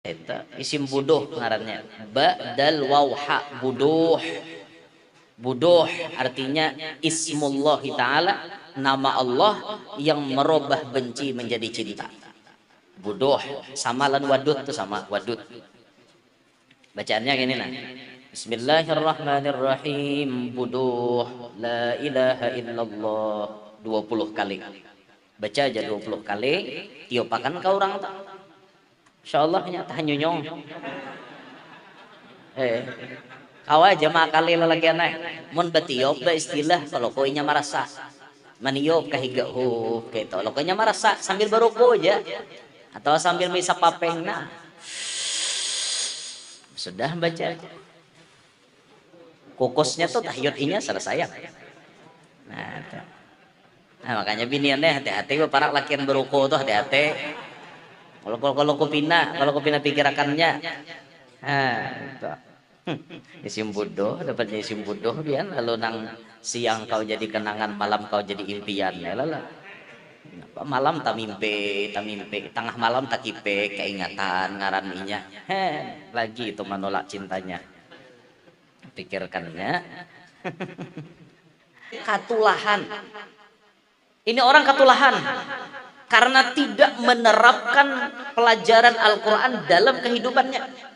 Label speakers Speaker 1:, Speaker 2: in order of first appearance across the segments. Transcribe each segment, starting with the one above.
Speaker 1: Eta isim buduh ngarannya ba'dal wawha buduh. Buduh artinya ismullah ta'ala, nama Allah yang merubah benci menjadi cinta. Buduh sama lan wadud tuh sama wadud. Bacaannya gini nah. Bismillahirrahmanirrahim. Buduh la ilaha illallah 20 kali. Baca aja 20 kali. Tiopakan kau orang tak. Insyaallah nya tah nyunyong. Kau aja makali lalagi anak. Mun betiop da istilah kalau koinya marasa. Maniop kahiga huf gitu. Kalau koinya marasa sambil baruko aja. Atau sambil misa papeng nah. Sudah baca. Kukusnya tuh tahyut inya selesai. Nah, nah makanya biniannya hati-hati para lakian beruko tuh hati-hati. Kalau kupina pikirakannya. Nah, itu. Isim bodoh dapatnya isim bodoh bian lalu nang siang kau jadi kenangan, malam kau jadi impian ya lala. Malam tak mimpi tengah malam tak kipe keingatan ngaraninya lagi itu menolak cintanya pikirkannya. Katulahan ini orang katulahan karena tidak menerapkan pelajaran Al-Quran dalam kehidupannya.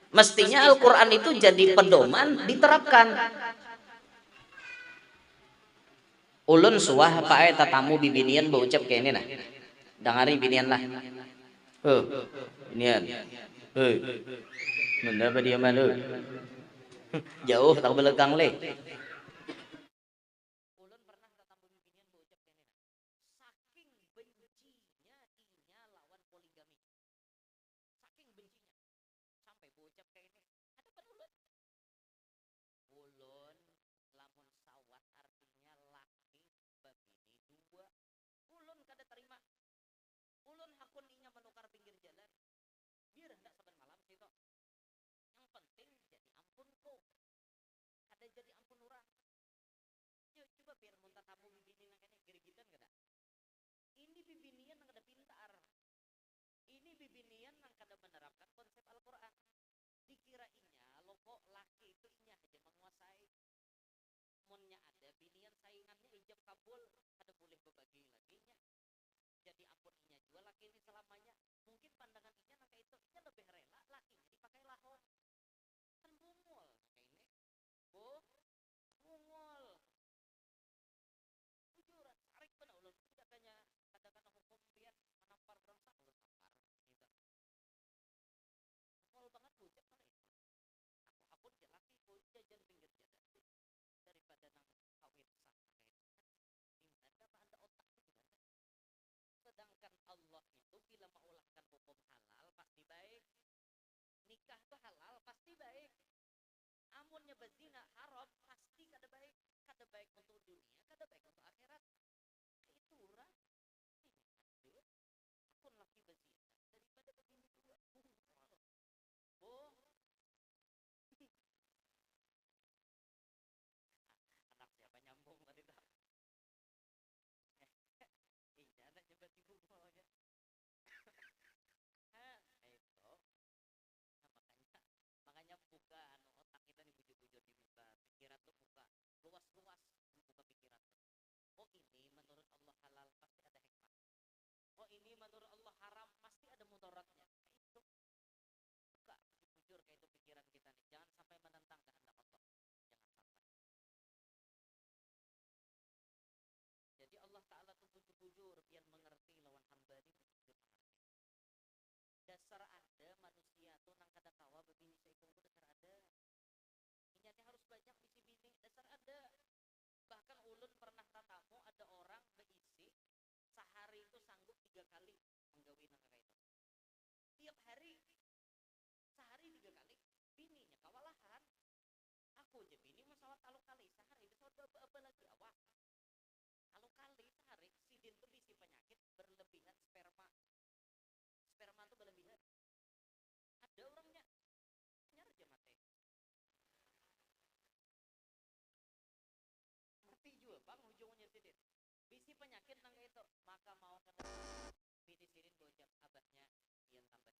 Speaker 1: Mestinya Al-Quran itu jadi pedoman diterapkan. Ulun suah pae tatamu bibinian berucap kayak ini nah. Dangari binian lah. Binian. Mana apa dia mana? Jauh tak belakang le. Ulun pernah tatamu bibinian berucap kayak ini nah. Saking bencinya inya lawan poligami. Saking bencinya sampai berucap kayak ini. Ada penulun. Ulun lamun sawat artinya laki babini dua. Ulun kada terima. Ulun hakun inya menukar pinggir jalan. Biar hendak saban malam gitu. Yang penting jadi ampunku. Kada jadi ampun urang. Yo coba biar muntah tamu bibini nang kene gerigitan kada. Ini bibinian nang kada pintar. Ini bibinian nang kada menerapkan konsep Al-Qur'an. Dikira inya logo laki itu inya aja menguasai. Munnya ada binian saingannya ijab kabul kada boleh berbagi laginya. Jadi ampun inya jual laki ini selamanya. Mungkin pandangan inya nang itu inya lebih rela lakinya dipakai lahor. Kan bungol nang ini. Bungol. Jujur tarik pun ulun tidak kanya katakan hukum biar menampar bangsa ulun nampar gitu. Bungol banget bujak kan itu. Aku laki jajan pinggir jalan daripada nang kawin sah gimana apa anda otak itu gimana. Sedangkan Allah itu bila mengulahkan hukum halal pasti baik. Nikah tuh halal pasti baik. Amunnya berzina haram pasti kada baik. Kada baik untuk dunia, kada baik untuk akhirat. Itu urang. Aduh, akun laki berzina daripada begini dua. Anak siapa nyambung tadi tak? Iya, anak nyebat ibu ya. Itu. Nah, makanya buka otak kita nih bujur-bujur dibuka. Pikiran tuh buka. Luas-luas buka pikiran tuh. Oh ini menurut Allah halal pasti ada hikmah. Oh ini menurut Allah haram pasti ada mudaratnya. Itu. Buka bujur kayak itu pikiran kita nih. Jangan sampai menentang kehendak Allah. Jangan sampai. Jadi Allah Ta'ala tuh bujur-bujur biar mengerti lawan hamba ini bujur mengerti. Dasar ada manusia tuh nang kada kawa begini seikung tuh dasar ada. Inyatnya harus banyak bisi bini dasar ada. Bahkan ulun pernah tatamu ada orang beisi sehari itu sanggup 3 kali menggawi nang kakak itu. Tiap hari sehari 3 kali bininya kawalahan. Aku aja bini masalah taluk kali sehari bisa apa lagi awak. Kalau kali sehari sidin tuh bisi penyakit berlebihan sperma. Sperma tuh berlebihan. Ada orangnya nyar aja mati. Mati juga bang ujungnya sidin. Bisi penyakit nang itu maka mau kena bini sidin bocap abahnya yang tambah ini.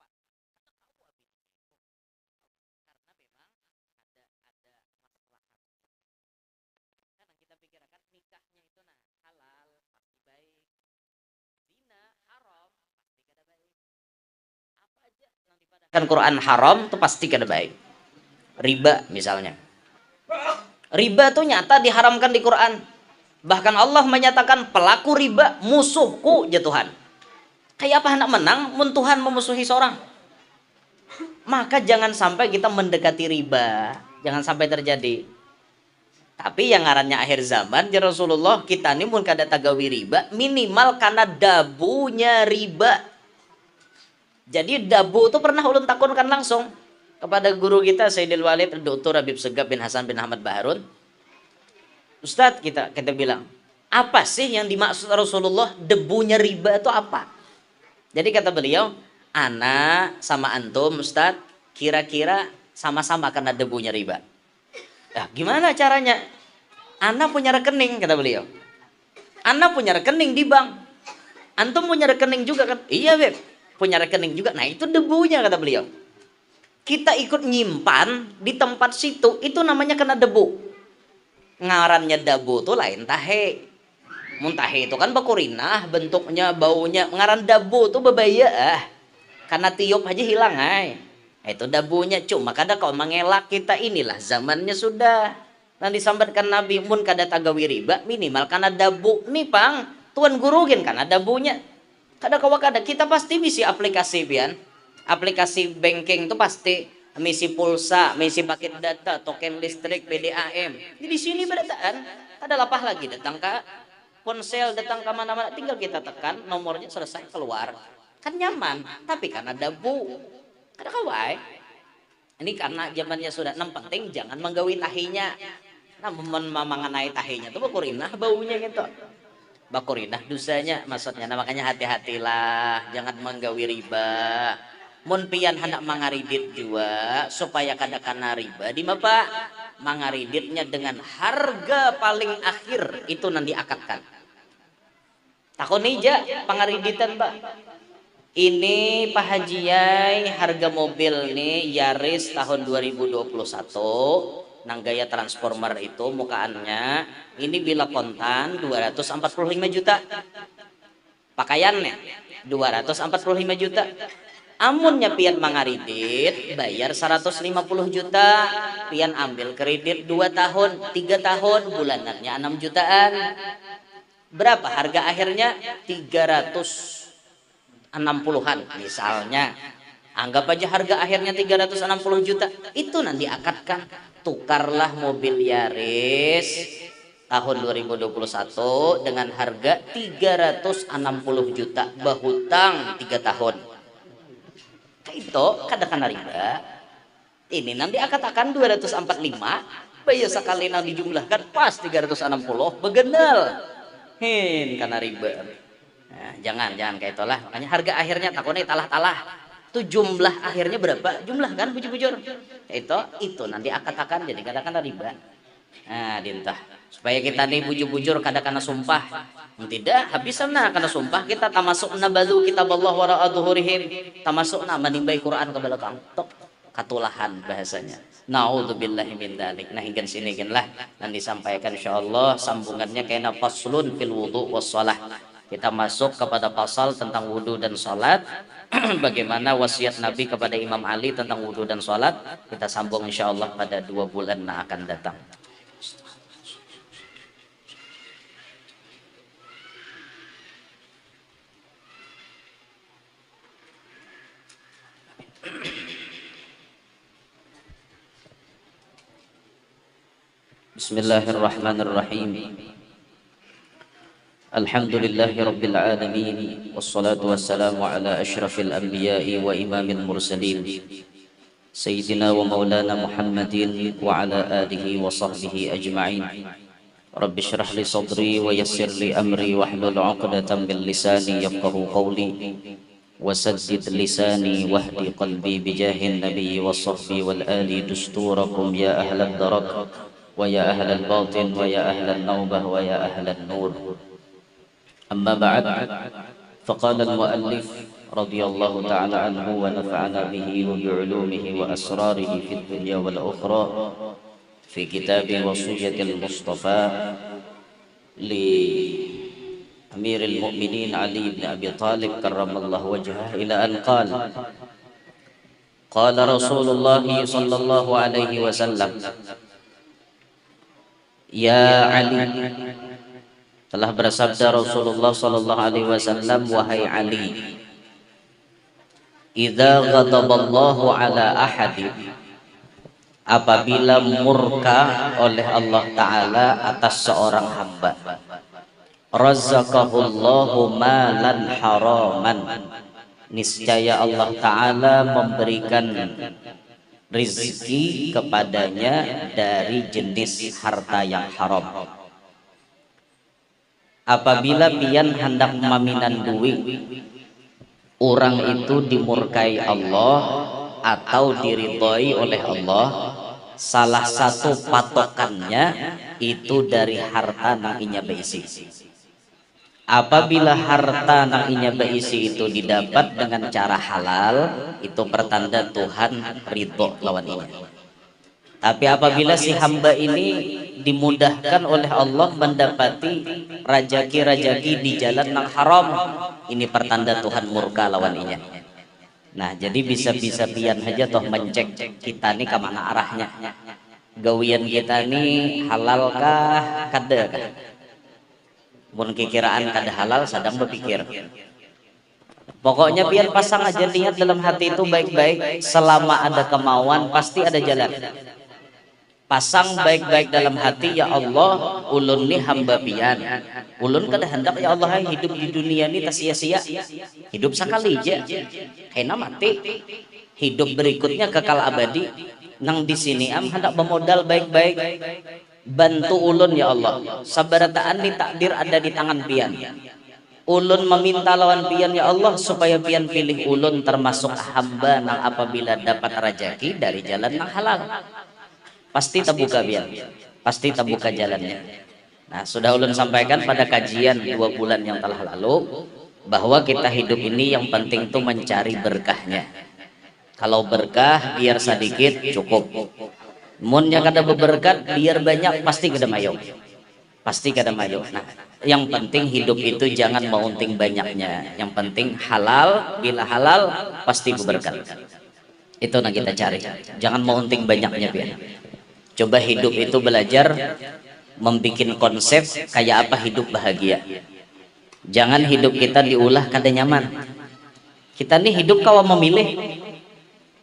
Speaker 1: kata kau abis itu karena memang ada maslahat. Kadang kita pikirkan nikahnya itu nah halal pasti baik, zina haram pasti kada baik, apa aja yang dipadakan Quran haram itu pasti kada baik. Riba misalnya, riba tuh nyata diharamkan di Quran. Bahkan Allah menyatakan pelaku riba musuhku ya Tuhan. Kayak apa hendak menang mun Tuhan memusuhi seorang? Maka jangan sampai kita mendekati riba, jangan sampai terjadi. Tapi yang ngarannya akhir zaman ya Rasulullah, kita ini mun kada tagawi riba minimal karena dabunya riba. Jadi dabu itu pernah ulun takunkan langsung kepada guru kita Sayyidil Walid Dr. Habib Segaf bin Hasan bin Ahmad Baharun. Ustadz, kita bilang, apa sih yang dimaksud Rasulullah debunya riba itu apa? Jadi kata beliau, ana sama antum Ustadz kira-kira sama-sama kena debunya riba. Nah, gimana caranya? Ana punya rekening, kata beliau. Ana punya rekening di bank. Antum punya rekening juga kan? Iya Beb, punya rekening juga. Nah itu debunya, kata beliau. Kita ikut nyimpan di tempat situ, itu namanya kena debu. Ngarannya dabu tuh lain tahe. Mun tahe itu kan bakurinah, bentuknya, baunya. Ngaran dabu tuh bebaya. Karena tiup aja hilang ay. Itu dabunya. Cuma kada kau mengelak kita inilah zamannya sudah. Dan disambatkan Nabi mun kada tagawi riba minimal karena dabu nih pang. Tuan gurugin karena dabunya. Kada kawa kada kita pasti bisa aplikasi pian. Aplikasi banking tuh pasti misi pulsa, misi paket data, token listrik, PDAM. Di sini berdataan, ada lapah lagi datang ke ponsel, datang ke mana-mana, tinggal kita tekan nomornya selesai keluar. Kan nyaman, tapi karena dabu. Kada kawai. Ini karena zamannya sudah penting jangan menggawi tahinya. Nah, mengenai tahinya tuh bakurinah baunya gitu. Bakurinah dosanya maksudnya. Nah, makanya hati-hatilah, jangan menggawi riba. Mun pian hendak mangaridit juga supaya kada kana riba di Bapak mangariditnya dengan harga paling akhir itu nanti akadkan. Takon ija pangariditan Pak. Ini Pak Haji Yai harga mobil nih Yaris tahun 2021 nang gaya transformer itu mukaannya ini bila kontan 245 juta. Pakaiannya 245 juta. Amunnya pian mangaridit bayar 150 juta, pian ambil kredit 2 tahun, 3 tahun, bulanannya 6 jutaan. Berapa harga akhirnya? 360-an misalnya. Anggap aja harga akhirnya 360 juta. Itu nanti akadkan. Tukarlah mobil Yaris tahun 2021 dengan harga 360 juta, bahutang 3 tahun. Itu kadakan riba. Ini nanti akad-akan 245 bayar sekali nang dijumlahkan pas 360 begenal hin karena riba. Nah, jangan kayak itulah. Makanya harga akhirnya takutnya talah-talah itu jumlah akhirnya berapa jumlah kan bujur-bujur itu nanti akad-akan jadi kadakan riba. Nah dintah supaya kita nih bujur-bujur kadakan sumpah. Tidak habisana karena sumpah kita tamasukna balu kitab Allah wara'a dhuhurihim, tamasukna menimbai Quran ke belakang tok katulahan bahasanya. Naudzubillahi min dzalik. Nah hingga sini lah dan disampaikan insyaallah sambungannya kena faslun fil wudu was shalah. Kita masuk kepada pasal tentang wudu dan salat. Bagaimana wasiat Nabi kepada Imam Ali tentang wudu dan salat. Kita sambung insyaallah pada 2 bulan yang akan datang. Bismillahirrahmanirrahim. Alhamdulillahi rabbil alamin wassalatu wassalamu ala asyrafil anbiya'i wa imamil mursalin sayyidina wa maulana Muhammadin wa ala alihi wa sahbihi ajma'in. Rabbi shrah li sadri wa yassir li amri wahlul 'uqdatam min lisani yafqahu qawli وسدد لساني واهدي قلبي بجاه النبي والصحب والآل دستوركم يا أهل الدرك ويا أهل الباطن ويا أهل النوبة ويا أهل النور. أما بعد فقال المؤلف
Speaker 2: radhiyallahu ta'ala anhu wa nafa'ana bihi wa bi'ulumihi wa asrarihi fid dunya wal ukhra fi kitabi wasiyatil mustafa li amiril mu'minin Ali bin Abi Talib karramallahu wajhah ila an qala Rasulullah sallallahu alaihi wasallam, ya Ali, telah bersabda Rasulullah sallallahu alaihi wasallam, wahai Ali, idza ghadaballahu ala ahadi, apabila murka oleh Allah Ta'ala atas seorang hamba, razaqahullahu malan haraman, niscaya Allah Ta'ala memberikan rizki kepadanya dari jenis harta yang haram. Apabila pian hendak maminan duit, orang itu dimurkai Allah atau diridhoi oleh Allah, salah satu patokannya itu dari harta nang inya beisi. Apabila harta nang inya beisi itu didapat dengan cara halal, itu pertanda Tuhan ridho lawan inya. Tapi apabila si hamba ini dimudahkan oleh Allah mendapati rajaki-rajaki di jalan nang haram, ini pertanda Tuhan murka lawan inya. Nah, jadi bisa-bisa pian aja toh mencek kita nih kemana arahnya. Gawian kita nih halalkah kada kah? Mun kikiraan kada halal sedang berpikir. Pokoknya pian pasang aja niat dalam hati itu baik-baik, selama ada kemauan pasti ada jalan. Pasang baik-baik dalam hati, ya Allah, ulun nih hamba pian. Ulun kada hendak ya Allah hidup di dunia ini tak sia-sia. Hidup sekali aja, kena mati. Hidup berikutnya kekal abadi. Nang di sini am hendak bermodal baik-baik. Bantu ulun ya Allah. Sabarataan ni takdir ada di tangan pian. Ulun meminta lawan pian ya Allah supaya pian pilih ulun termasuk hamba nang apabila dapat rajaki dari jalan nang halal. Pasti terbuka pian. Pasti terbuka jalannya. Nah, sudah ulun sampaikan pada kajian 2 bulan yang telah lalu bahwa kita hidup ini yang penting tuh mencari berkahnya. Kalau berkah biar sedikit cukup. Munnya kada beberkat biar banyak pasti kada mayo. Pasti kada mayo. Nah, yang penting hidup itu jangan meunting banyaknya. Yang penting halal, bila halal pasti berberkat. Itu yang kita cari. Jangan meunting banyaknya pian. Coba hidup itu belajar membikin konsep kayak apa hidup bahagia. Jangan hidup kita diulah kada nyaman. Kita nih hidup kawa memilih.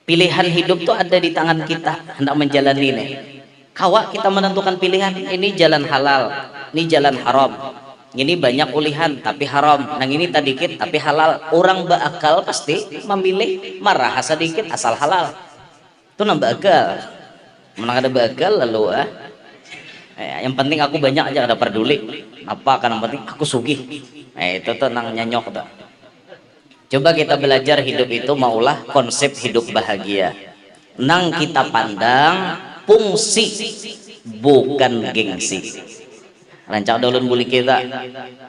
Speaker 2: Pilihan hidup tuh ada di tangan kita hendak menjalani nih. Kawa kita menentukan pilihan, ini jalan halal, ini jalan haram. Ini banyak ulihan tapi haram. Nang ini tak dikit tapi halal. Orang berakal pasti memilih marah sedikit asal halal. Itu nambah akal. Menang ada bakal lalu yang penting aku banyak aja, ada peduli apa kan, yang penting aku sugih. Itu tuh nang nyanyok tuh. Coba kita belajar hidup itu maulah konsep hidup bahagia. Nang kita pandang fungsi bukan gengsi. Rancak daulun buli kita.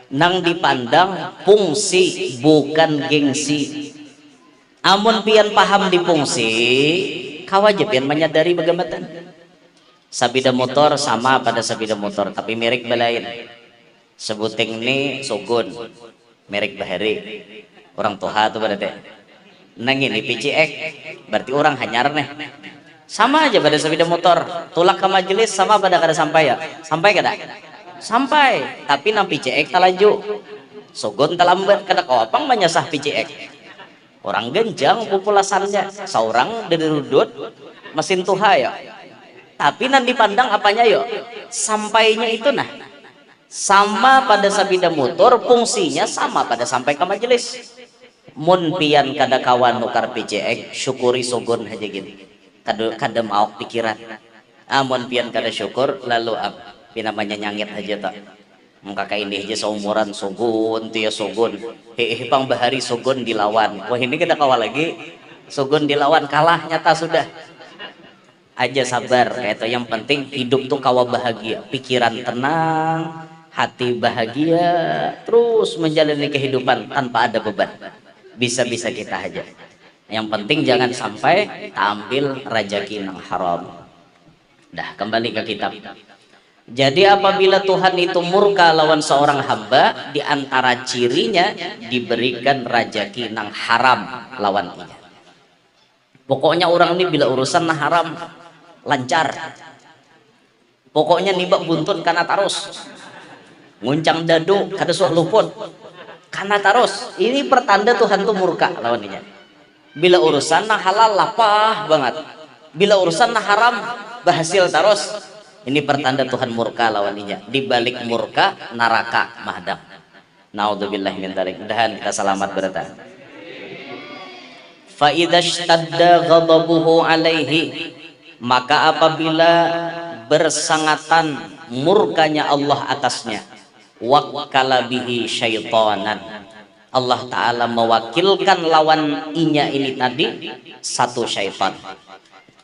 Speaker 2: Nang dipandang fungsi bukan gengsi. Amun pian paham di fungsi, kawaja pian menyadari bagaimana. Sabida motor sama pada sabida motor tapi merek belain. Sebuting ini Sogun, merek Bahari. Orang Toha tuh berarti. Nang ini PCX, berarti orang hanyar nih. Sama aja pada sabida motor. Tulak ke majelis sama pada kada sampai ya. Sampai kada? Sampai. Tapi nang PCX talaju. Sogun talambat kada kawapang menyasah PCX. Orang genjang populasannya. Seorang dari rudut mesin Toha ya. Tapi nanti dipandang apanya yuk, sampainya itu nah sama pada sabida motor, fungsinya sama pada sampai ke majelis. Mun pian kada kawan nukar PCX, syukuri Sogun aja gini. Kada mau pikiran. Mun pian kada syukur lalu namanya nyangit aja tak. Kakak ini aja seumuran Sogun, tia Sogun. Pang Bahari Sogun dilawan. Wah ini kada kawan lagi. Sogun dilawan kalah nyata sudah. Aja sabar, kayak yang penting hidup tuh kawa bahagia, pikiran tenang, hati bahagia, terus menjalani kehidupan tanpa ada beban. bisa-bisa kita aja. Yang penting jangan sampai tampil rajaki nang haram. Dah, kembali ke kitab. Jadi apabila Tuhan itu murka lawan seorang hamba, di antara cirinya diberikan rajaki nang haram lawan ia. Pokoknya orang ini bila urusan nah haram lancar. Pokoknya nibak buntun karena tarus. Nguncang dadu kada suah luput. Karena tarus. Ini pertanda Tuhan tuh murka lawan ia. Bila urusan nah halal lapah banget. Bila urusan nah haram berhasil terus. Ini pertanda Tuhan murka lawannya. Di balik murka neraka mahdam. Naudzubillah min dzalik. Mudahan kita selamat bertahan. Fa idza ishtadda ghadabuhu alaihi, maka apabila bersangatan murkanya Allah atasnya, wakkala bihi syaitanan, Allah Ta'ala mewakilkan lawan inya ini tadi satu syaitan.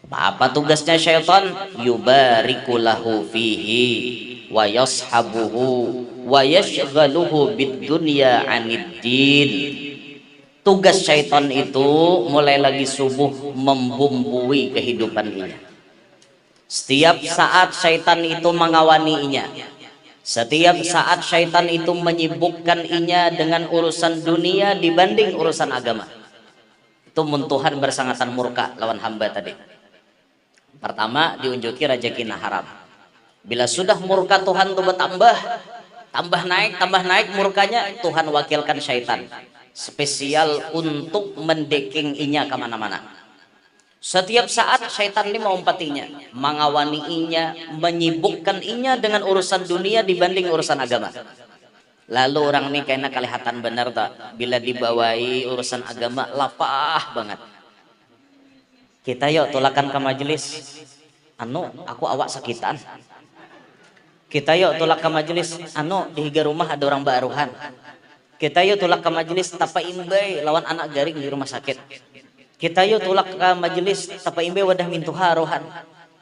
Speaker 2: Apa tugasnya syaitan? Yubariku lahu fihi wa yashabuhu wa yashghaluhu bid dunya anid din. Tugas syaitan itu mulai lagi subuh membumbui kehidupan inya. Setiap saat syaitan itu mengawani inya. Setiap saat syaitan itu menyibukkan inya dengan urusan dunia dibanding urusan agama. Itu Tuhan bersangatan murka lawan hamba tadi. Pertama diunjuki rajaki haram. Bila sudah murka Tuhan tuh tambah naik murkanya, Tuhan wakilkan syaitan spesial untuk mendeking inya kemana-mana. Setiap saat syaitan ini mengumpatinya, mengawani inya, menyibukkan inya dengan urusan dunia dibanding urusan agama. Lalu orang ini kayaknya kelihatan benar tak? Bila dibawai urusan agama lapah banget. Kita yuk tulakan ke majelis. Aku awak sakitan. Kita yuk tulak ke majelis. Di higa rumah ada orang baruhan. Kita yuk tulak ke majelis tapa imbay lawan anak garing di rumah sakit. Kita yuk tulak ke majelis tapa imbe wadah mintuha rohan.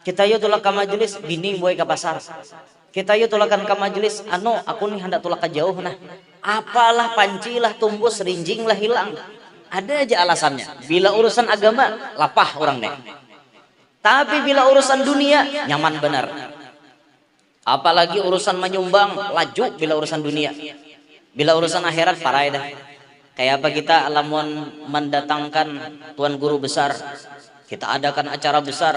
Speaker 2: Kita yuk tulak ke majelis bini boy ke pasar. Kita yuk tulakan ke majelis aku nih hendak tulak ke jauh nah. Apalah pancilah tumbus rinjing lah hilang. Ada aja alasannya. Bila urusan agama lapah orang nih. Tapi bila urusan dunia nyaman benar. Apalagi urusan menyumbang laju bila urusan dunia. Bila urusan akhirat parah dah. Kayak apa kita alamun mendatangkan tuan guru besar, kita adakan acara besar,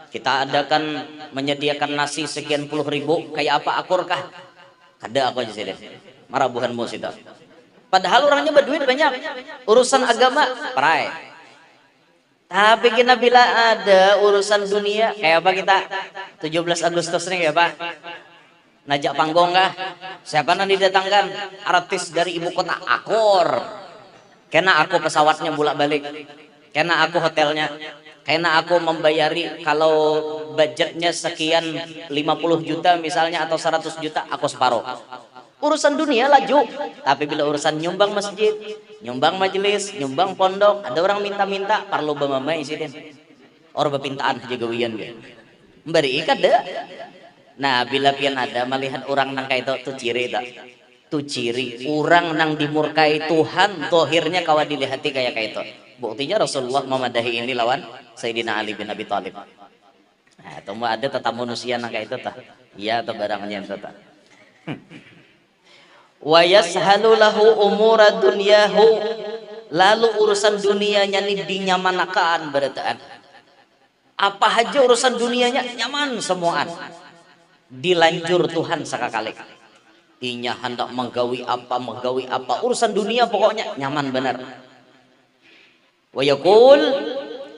Speaker 2: kita adakan menyediakan nasi sekian puluh ribu, kayak apa akurkah? Kada aku aja sih deh, marabuhan mus itu. Padahal orangnya berduit banyak, urusan agama perai. Tapi kita bila ada urusan dunia, kayak apa kita 17 Agustus nih kayak apa? Najak panggung kah? Siapa nanti didatangkan? Artis dari ibu kota akur. Kena aku pesawatnya bolak balik. Kena aku hotelnya. Kena aku membayari kalau budgetnya sekian 50 juta misalnya atau 100 juta aku separuh. Urusan dunia laju. Tapi bila urusan nyumbang masjid, nyumbang majelis, nyumbang pondok, ada orang minta-minta perlu bamamai insiden. Orang berpintaan aja gawian gitu. Mbari ikat deh. Nah bila pian ada melihat orang nang kayak itu tuh ciri tak? Tuh ciri orang nang dimurkai Tuhan tohirnya kawan dilihati kayak itu. Buktinya Rasulullah memadahi ini lawan Sayyidina Ali bin Abi Thalib. Nah itu mah ada tetap manusia nang kayak itu tak? Iya atau barangnya itu tak? Wa yashalu lahu umura dunyahu, lalu urusan dunianya ini dinyamanakan berataan. Apa aja urusan dunianya nyaman semuaan. Dilanjur Tuhan sakakali. Inya hendak menggawi apa urusan dunia pokoknya nyaman benar. Wa yaqul,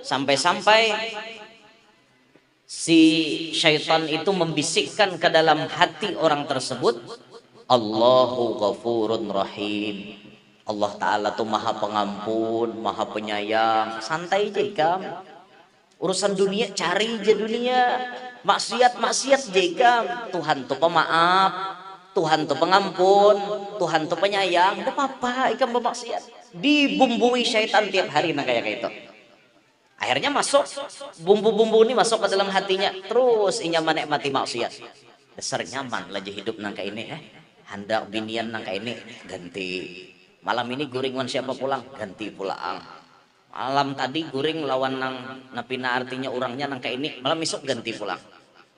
Speaker 2: sampai-sampai si syaitan itu membisikkan ke dalam hati orang tersebut, Allahu ghafurun rahim. Allah Ta'ala tuh maha pengampun, maha penyayang. Santai aja ikam. Urusan dunia cari aja dunia. Maksiat jika Tuhan tuh pemaaf, Tuhan tuh pengampun, Tuhan tuh penyayang. Apa ikan bermaksiat dibumbui syaitan tiap hari nah kayak itu. Akhirnya masuk bumbu-bumbu ini masuk ke dalam hatinya, terus inya menikmati maksiat. Dasar nyaman lagi hidup nang kayak ini hendak binian nang kayak ini ganti Malam ini guring wan siapa pulang, ganti pulang. Malam tadi guring lawan nang napina artinya orangnya nang kayak ini, malam besok ganti pulang.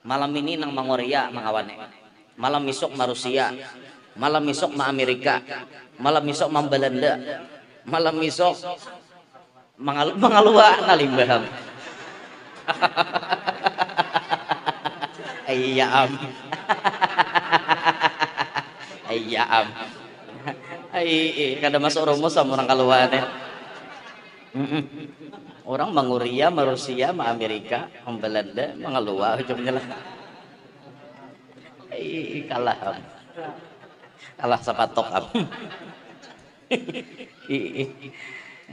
Speaker 2: Malam ini nang Mangoria mangawane. Malam besok ma Rusia. Malam besok ma Amerika. Malam besok ma Belanda. Malam besok mangalua ngalimbaham. Ayam. Ayam. Kada masuk rumus sama orang kaluan ya. Orang Manguria, Marusia, ma Amerika, Belanda, mengalua ujungnya lah. Kalah. Kalah sapatok am.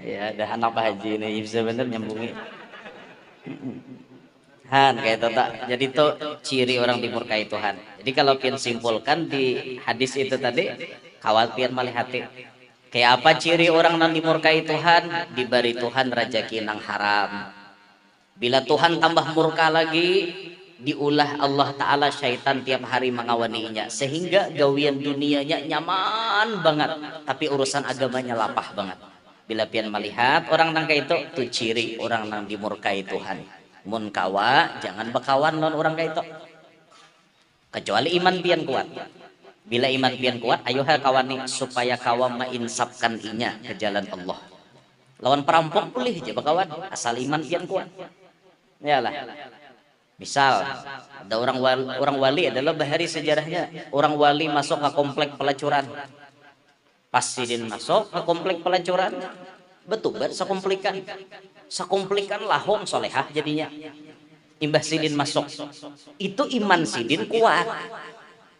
Speaker 2: Ya, ada anak Pak Haji ini bisa bener nyambungi. Han kayak itu tak. Jadi itu ciri orang dimurkai Tuhan. Jadi kalau pian simpulkan di hadis itu tadi, kawal pian malih hati. Kayak apa ciri orang yang dimurkai Tuhan? Diberi Tuhan rezeki nang haram. Bila Tuhan tambah murka lagi, diulah Allah Ta'ala syaitan tiap hari mengawaninya. Sehingga gawian dunianya nyaman banget. Tapi urusan agamanya lapah banget. Bila pian melihat orang nang kayak itu ciri orang yang dimurkai Tuhan. Mun kawa, jangan bekawan non orang kayak itu. Kecuali iman pian kuat. Bila iman pian kuat, ayo kawani supaya kawa mainsapkan inya ke jalan Allah. Lawan perampok boleh aja bakawan, asal iman pian kuat. Yalah. Misal ada orang wali adalah bahari sejarahnya. Orang wali masuk ke komplek pelacuran. Pas sidin masuk ke komplek pelacuran, betul sakomplikan. Sakomplikan lahong solehah jadinya. Imbah sidin masuk. Itu iman sidin kuat.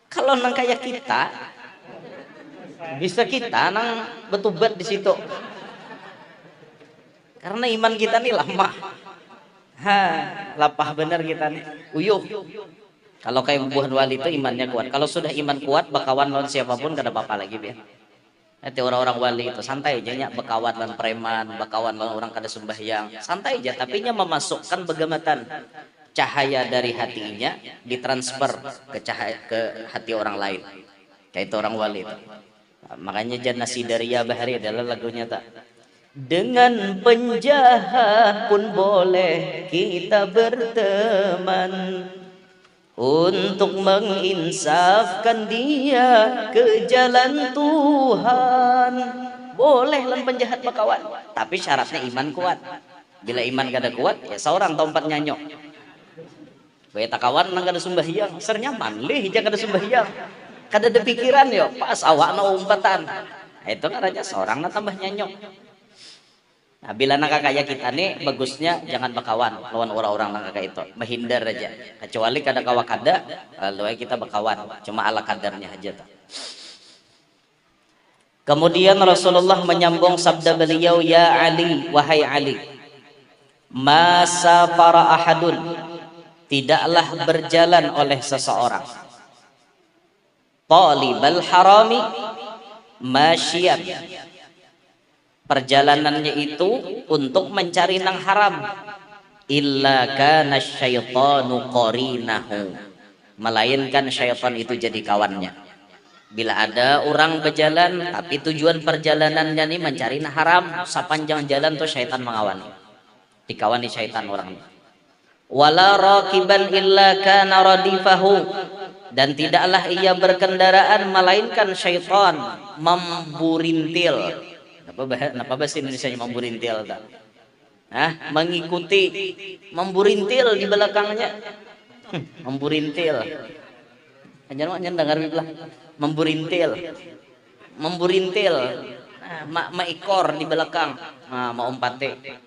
Speaker 2: Kalau nang kayak kita, bisa kita nang betubat di situ. Karena iman kita nih lama. Lapah bener kita nih. Uyuh. Kalau kayak buah wali itu imannya kuat. Kalau sudah iman kuat, bakawan lawan siapapun gak ada apa-apa lagi biar. Nanti orang-orang wali itu santai aja nya bakawan lawan preman, bakawan lawan orang kada sembahyang. Santai aja, tapi nya memasukkan begamatan. Cahaya dari hatinya ditransfer ke cahaya ke hati orang lain. Kayak itu orang wali itu. Nah, makanya Jannah Sidaria Bahari adalah lagunya tak. Dengan penjahat pun boleh kita berteman untuk menginsafkan dia ke jalan Tuhan. Boleh lan penjahat bakawan, tapi syaratnya iman kuat. Bila iman kada kuat, ya seorang tempat nyanyok. Baik kawan nang kada sembahyang, ser nyaman lih jangan kada sembahyang. Kada ada pikiran yo, pas awakna umpatan. Nah, itu kan aja seorang na tambah nyanyok. Nah, bila nang kayak kita nih bagusnya jangan bakawan lawan orang-orang nang kayak itu, menghindar aja. Kecuali kada kawa kada, lalu kita bakawan, cuma ala kadarnya aja tuh. Kemudian Rasulullah menyambung sabda beliau, ya Ali, wahai Ali, masa para ahadun, tidaklah berjalan oleh seseorang talibal harami masyian, perjalanannya itu untuk mencari nang haram, illa kana syaitanu qarinahu, melainkan syaitan itu jadi kawannya. Bila ada orang berjalan tapi tujuan perjalanannya nih mencari nang haram, sepanjang jalan tuh syaitan mengawani, dikawani syaitan orangnya. Wala raqiban illa kana radifahu, dan tidaklah ia berkendaraan melainkan syaitan memburintil. Kenapa bahasa Indonesia memburintil tak? Mengikuti, memburintil di belakangnya. Memburintil. Anjan dengar bilang memburintil. Memburintil. Maikor di belakang. Mau umpate.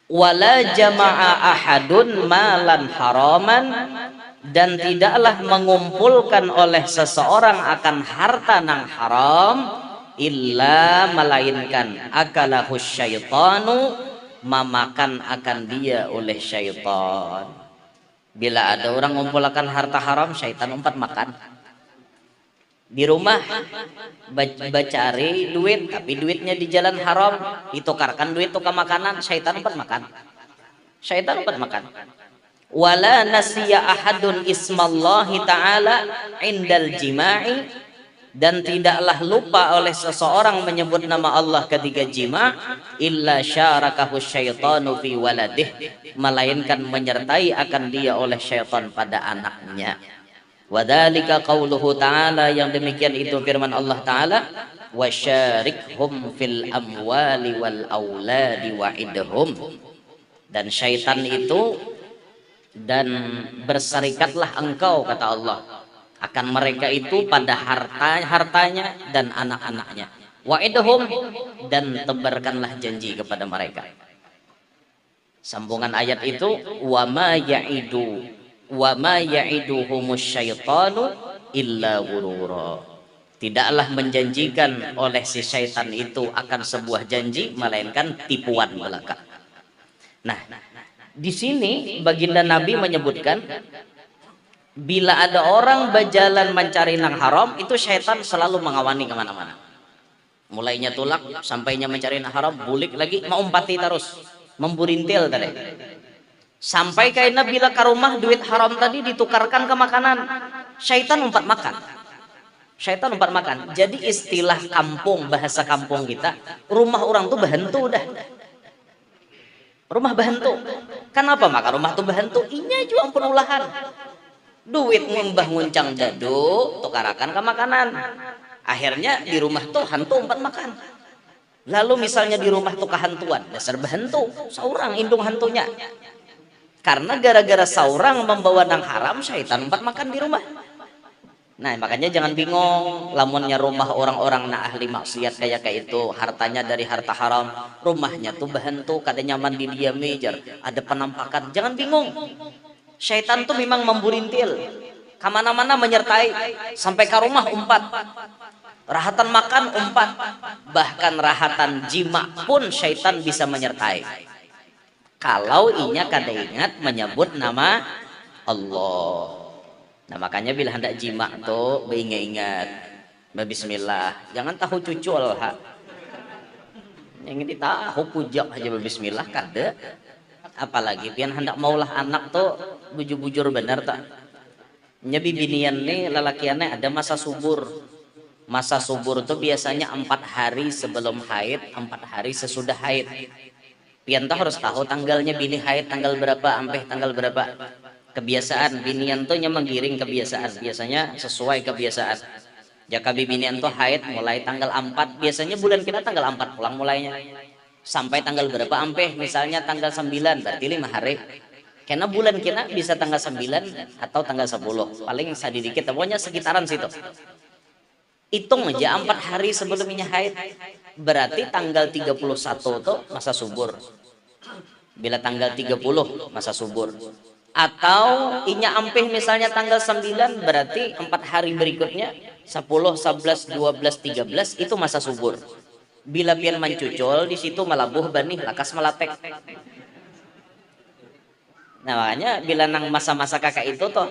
Speaker 2: Wala jama'a ahadun malan haraman, dan tidaklah mengumpulkan oleh seseorang akan harta nang haram, illa melainkan akalahu syaitanu, memakan akan dia oleh syaitan. Bila ada orang mengumpulkan harta haram, syaitan umpat makan. Di rumah bacari duit, tapi duitnya di jalan haram, ditukarkan duit tukar makanan, syaitan umpat makan. Syaitan umpat makan. Wala nasiya ahadun ismallahi ta'ala indal jima'i, dan tidaklah lupa oleh seseorang menyebut nama Allah ketika jima illa syarakahu syaitanu fi waladih, melainkan menyertai akan dia oleh syaitan pada anaknya. Wadzalika qauluhu ta'ala, yang demikian itu firman Allah Ta'ala, wasyarikhum fil amwali wal auladi wa'idhum, dan syaitan itu, dan berserikatlah engkau kata Allah akan mereka itu pada hartanya dan anak-anaknya. Wa'idhum, dan tebarkanlah janji kepada mereka. Sambungan ayat itu, wa ma ya'iduhumus syaitanu illa ghurura. Tidaklah menjanjikan oleh si syaitan itu akan sebuah janji melainkan tipuan belaka. Nah, di sini baginda Nabi menyebutkan bila ada orang berjalan mencari nang haram, itu syaitan selalu mengawani kemana-mana. Mulainya tulak, sampainya mencari nang haram, bulik lagi, mau umpati terus, memburintil tadi. Sampai kaina bila ke rumah duit haram tadi ditukarkan ke makanan, syaitan umpat makan. Syaitan umpat makan. Jadi istilah kampung, bahasa kampung kita, rumah orang tuh bahentu dah. Rumah bahentu. Kenapa maka rumah tuh bahentu? Inya juang penulahan. Duit ngumbah nguncang dadu, tukarakan ke makanan. Akhirnya di rumah tuh hantu umpat makan. Lalu misalnya di rumah tuh kehantuan, dasar bahentu, saurang indung hantunya. Karena gara-gara saurang membawa nang haram, syaitan umpat makan di rumah. Nah makanya jangan bingung, lamunnya rumah orang-orang na ahli maksiat kayak itu, hartanya dari harta haram, rumahnya tuh bahentu, kada nyaman di dia mejar, ada penampakan, jangan bingung. Syaitan tuh memang memburintil, kemana-mana menyertai, sampai ke rumah umpat, rahatan makan umpat, bahkan rahatan jima pun syaitan bisa menyertai. Kalau inya kada ingat menyebut nama Allah. Nah makanya bila hendak jima tuh ingat bismillah, jangan tahu cucul ha. Yang ini tahu pujak aja bismillah kada. Apalagi pian hendak maulah anak tuh bujur-bujur benar tak. Nyebi binian nih lelakiannya ada masa subur. Masa subur tuh biasanya 4 hari sebelum haid, 4 hari sesudah haid. Pian tuh harus tahu tanggalnya bini haid tanggal berapa, sampai tanggal berapa. Kebiasaan binian tuh menggiring kebiasaan, biasanya sesuai kebiasaan. Jika binian tuh haid mulai tanggal 4, biasanya bulan kita tanggal 4 pulang mulainya. Sampai tanggal berapa ampe, misalnya tanggal 9, berarti 5 hari. Karena bulan kita bisa tanggal 9 atau tanggal 10, paling sedikit, pokoknya sekitaran situ. Hitung aja 4 hari sebelumnya haid, berarti tanggal 31 tuh masa subur. Bila tanggal 30 masa subur. Atau inya ampeh misalnya tanggal 9, berarti 4 hari berikutnya 10, 11, 12, 13 itu masa subur. Bila pian mencucul di situ malabuh banih lakas melatek. Nah makanya bila nang masa-masa kakak itu toh,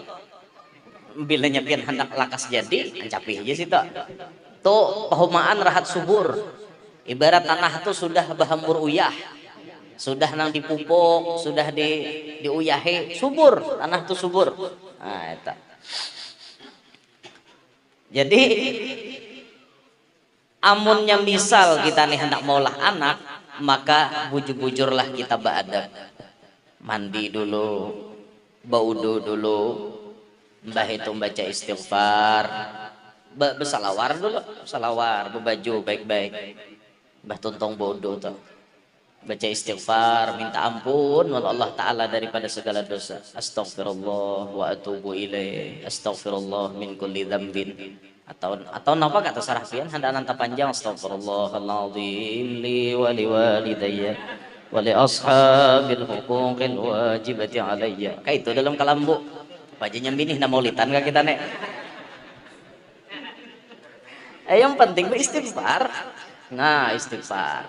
Speaker 2: bila pian hendak lakas jadi ancapih aja situ. Tuh pahumaan rahat subur. Ibarat tanah tuh sudah bahambur uyah, sudah nang dipupuk, sudah diuyahi, subur, tanah tuh subur. Nah itu. Jadi amunnya misal kita nih hendak maulah anak, maka bujur-bujurlah kita beradab, mandi dulu, baudu dulu, mbah itu baca istighfar, bersalawar dulu, salawar, berbaju baik-baik, mbah tuntong baudu tuh, baca istighfar, minta ampun oleh Allah Ta'ala daripada segala dosa. Astaghfirullah wa atubu ilaih, astaghfirullah min kulli dzambin. Atau napa kata sarah pian hendak nanta panjang, astaghfirullahaladzim li wa liwalidayya wa li ashabil huquqil wajibati alayya. Kayak itu dalam kalambu wajahnya binih na maulitan ka kita nek. Yang penting beristighfar. Nah istighfar,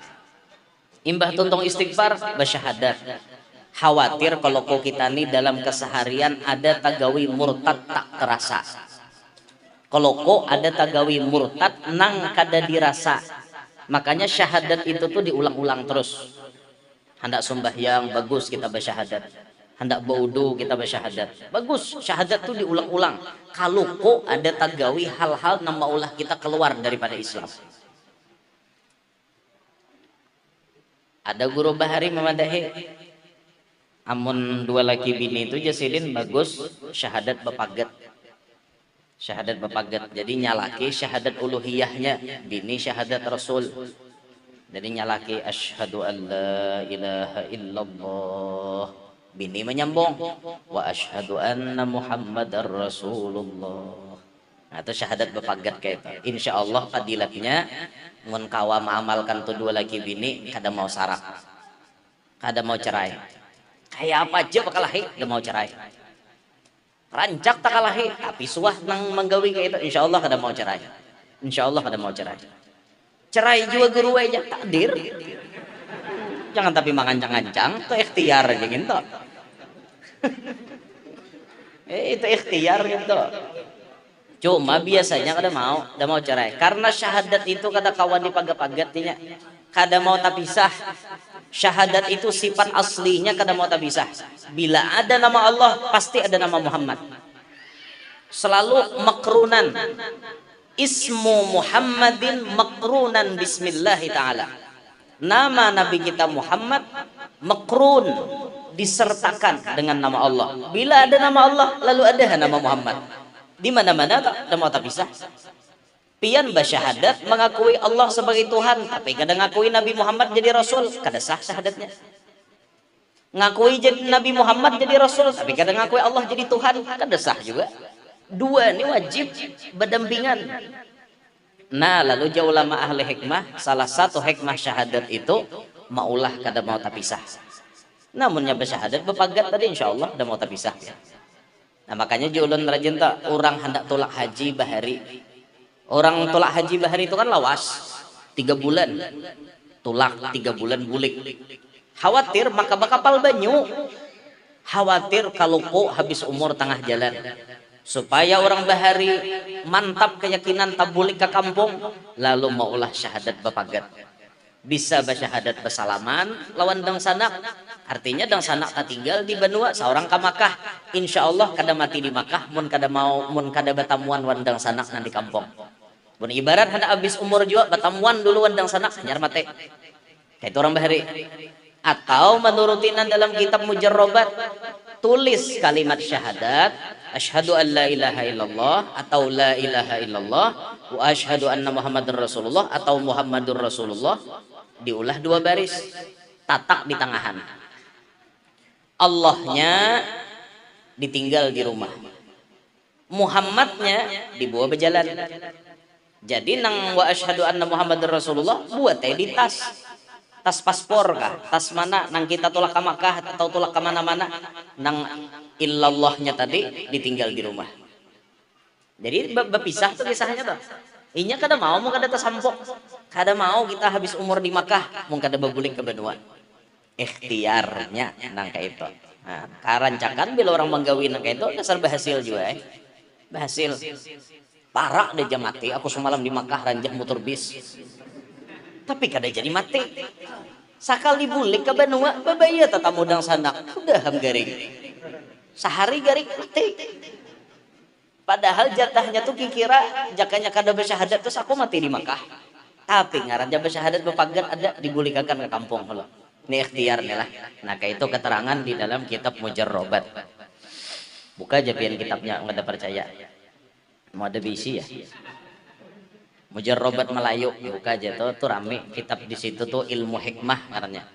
Speaker 2: imbah tuntong istighfar bersyahadat. Khawatir kalau kita nih dalam keseharian ada tagawi murtad tak terasa. Kalau kok ada tagawi murtad nang kada dirasa, makanya syahadat itu tuh diulang-ulang terus. Hendak sembahyang bagus kita bersyahadat, hendak baudu kita bersyahadat. Bagus, syahadat tuh diulang-ulang. Kalau kok ada tagawi hal-hal nama ulah kita keluar daripada Islam. Ada guru bahari memadahi amun dua laki bini itu jasilin bagus syahadat bepagat. Syahadat bepagat. Jadi nyalaki syahadat uluhiyahnya, bini syahadat rasul. Jadi nyalaki asyhadu an la ilaha illallah, bini menyambung wa asyhadu anna muhammadar rasulullah. Nah itu syahadat bepagat kayak itu. Insya Allah fadilatnya mun kawa mengamalkan tuh dua laki bini kada mau sarak, kada mau cerai. Kayak apa aja bakal lahi kada mau cerai. Rancak tak kalahi tapi suah nang menggawi kayak itu insya Allah kada mau cerai. Insya Allah kada mau cerai. Cerai juga guru aja takdir. Jangan tapi mengancang-ancang, itu ikhtiar aja gitu. Itu ikhtiar gitu. Cuma biasanya kada mau cerai. Karena syahadat itu kada kawan dipagat-pagatnya. Kada mau tapisah. Syahadat itu sifat aslinya kada mau tapisah. Bila ada nama Allah, pasti ada nama Muhammad. Selalu makrunan. Ismu Muhammadin makrunan bismillah ta'ala. Nama Nabi kita Muhammad makrun, disertakan dengan nama Allah. Bila ada nama Allah, lalu ada nama Muhammad. Di mana-mana tak mau tapisah. Pian bersyahadat mengakui Allah sebagai Tuhan, tapi kadang ngakui Nabi Muhammad jadi Rasul, kada sah syahadatnya. Ngakui jadi Nabi Muhammad jadi Rasul, tapi kadang ngakui Allah jadi Tuhan, kada sah juga. Dua ini wajib berdampingan. Nah lalu jauh ulama ahli hikmah, salah satu hikmah syahadat itu maulah kada mau tapisah. Namunnya bersyahadat bepagat tadi insya Allah kada mau tapisah. Nah makanya julun rajin tak orang hendak tolak haji bahari. Orang tolak haji bahari itu kan lawas 3 bulan tolak 3 bulan bulik. Khawatir maka bakal banyu. Khawatir kalau kok habis umur tengah jalan. Supaya orang bahari mantap keyakinan tabulik ke kampung, lalu maulah syahadat bepagat. Bisa bersyahadat bersalaman lawan dang sanak. Artinya dang sanak tak tinggal di benua seorang ke Makkah. Insya Allah kada mati di Makkah, mun kada batamuan wandang sanak nanti kampung. Mun ibarat hendak habis umur juga batamuan dulu wandang sanak nyar mate. Kayak orang bahari. Atau menurutinan dalam kitab mujarrobat tulis kalimat syahadat asyhadu an la ilaha illallah atau la ilaha illallah wa asyhadu anna muhammadar rasulullah atau muhammadur rasulullah, diulah 2 baris, tatak di tengahan. Allahnya ditinggal di rumah, Muhammadnya dibawa berjalan. Jadi nang wa asyhadu anna muhammadar rasulullah buat di tas paspor kah, tas mana nang kita tolak ke Makkah atau tolak ke mana-mana, nang illallahnya tadi ditinggal di rumah. Jadi berpisah tuh kisahnya tuh. Inya kada mau kada tersampok, kada mau kita habis umur di Makkah, mau kada bebulik ke benua. Ikhtiarnya nang kayak itu. Nah, karancakan bila orang menggawi nang kayak itu dasar berhasil juga berhasil. Parah deh jam mati, aku semalam di Makkah ranjah motor bis. Tapi kada jadi mati. Sakal dibulik ke benua, babaya tata mudang sanak. Udah ham garing. Sehari garing mati. Padahal jatahnya tuh kikira jakanya kada bersyahadat terus aku mati di Makkah. Tapi ngaran bersyahadat bepagat ada dibulikakan ke kampung lo. Ini ikhtiar nih lah. Nah kayak itu keterangan di dalam kitab Mujarrobat. Buka aja pian kitabnya nggak ada percaya. Mau ada bisi ya. Mujarrobat Melayu buka aja tuh rame kitab di situ tuh ilmu hikmah karena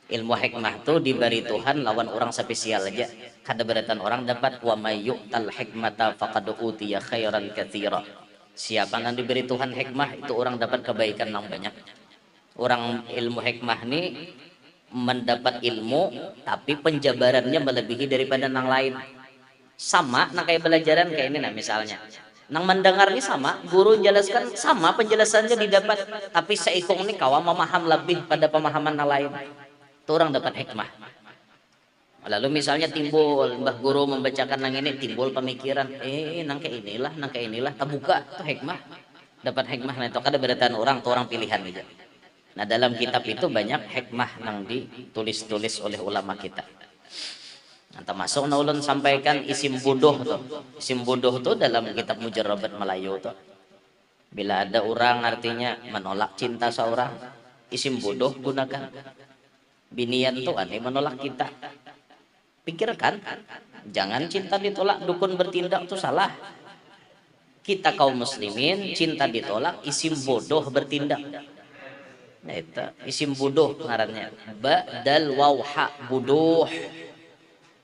Speaker 2: ilmu hikmah tuh diberi Tuhan lawan orang spesial aja. Kada beratan orang dapat wa mayyu'tal hikmata faqad utiya khairan katsira. Siapa yang diberi Tuhan hikmah itu orang dapat kebaikan yang banyak. Orang ilmu hikmah nih mendapat ilmu tapi penjabarannya melebihi daripada yang lain. Sama nah kayak pelajaran kayak ini nah misalnya. Nang mendengar ini sama, guru menjelaskan sama penjelasannya didapat, tapi seikung ini kawan memaham lebih pada pemahaman yang lain. Itu orang dapat hikmah. Lalu misalnya timbul mbah guru membacakan nang ini timbul pemikiran, nang kayak inilah, terbuka itu hikmah. Dapat hikmah nah itu kada beratan orang, tuh orang pilihan aja. Nah dalam kitab itu banyak hikmah yang ditulis-tulis oleh ulama kita. Termasuk ulun sampaikan isim bodoh tuh. Isim bodoh tuh dalam kitab Mujarrabat Melayu tuh. Bila ada orang artinya menolak cinta seorang, isim bodoh gunakan. Binian tuh aneh menolak kita. Pikirkan, jangan cinta ditolak dukun bertindak tuh salah. Kita kaum muslimin cinta ditolak isim bodoh bertindak. Nah itu isim bodoh ngarannya. Ba'dal wawha bodoh.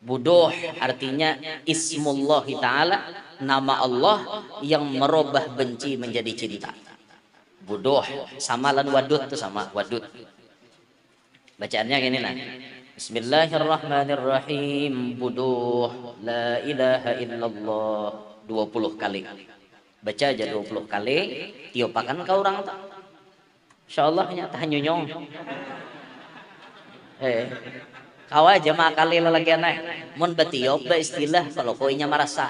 Speaker 2: Bodoh artinya ismullah ta'ala, nama Allah yang merubah benci menjadi cinta. Bodoh sama lan wadud tuh sama wadud. Bacaannya gini nah. Bismillahirrahmanirrahim. Bodoh la ilaha illallah 20 kali. Baca aja 20 kali, tiopakan kau orang tak. Insyaallah nya tah nyonyong. Kau aja makali lalagi anak. Mun betiop ba istilah kalau koinya marasa.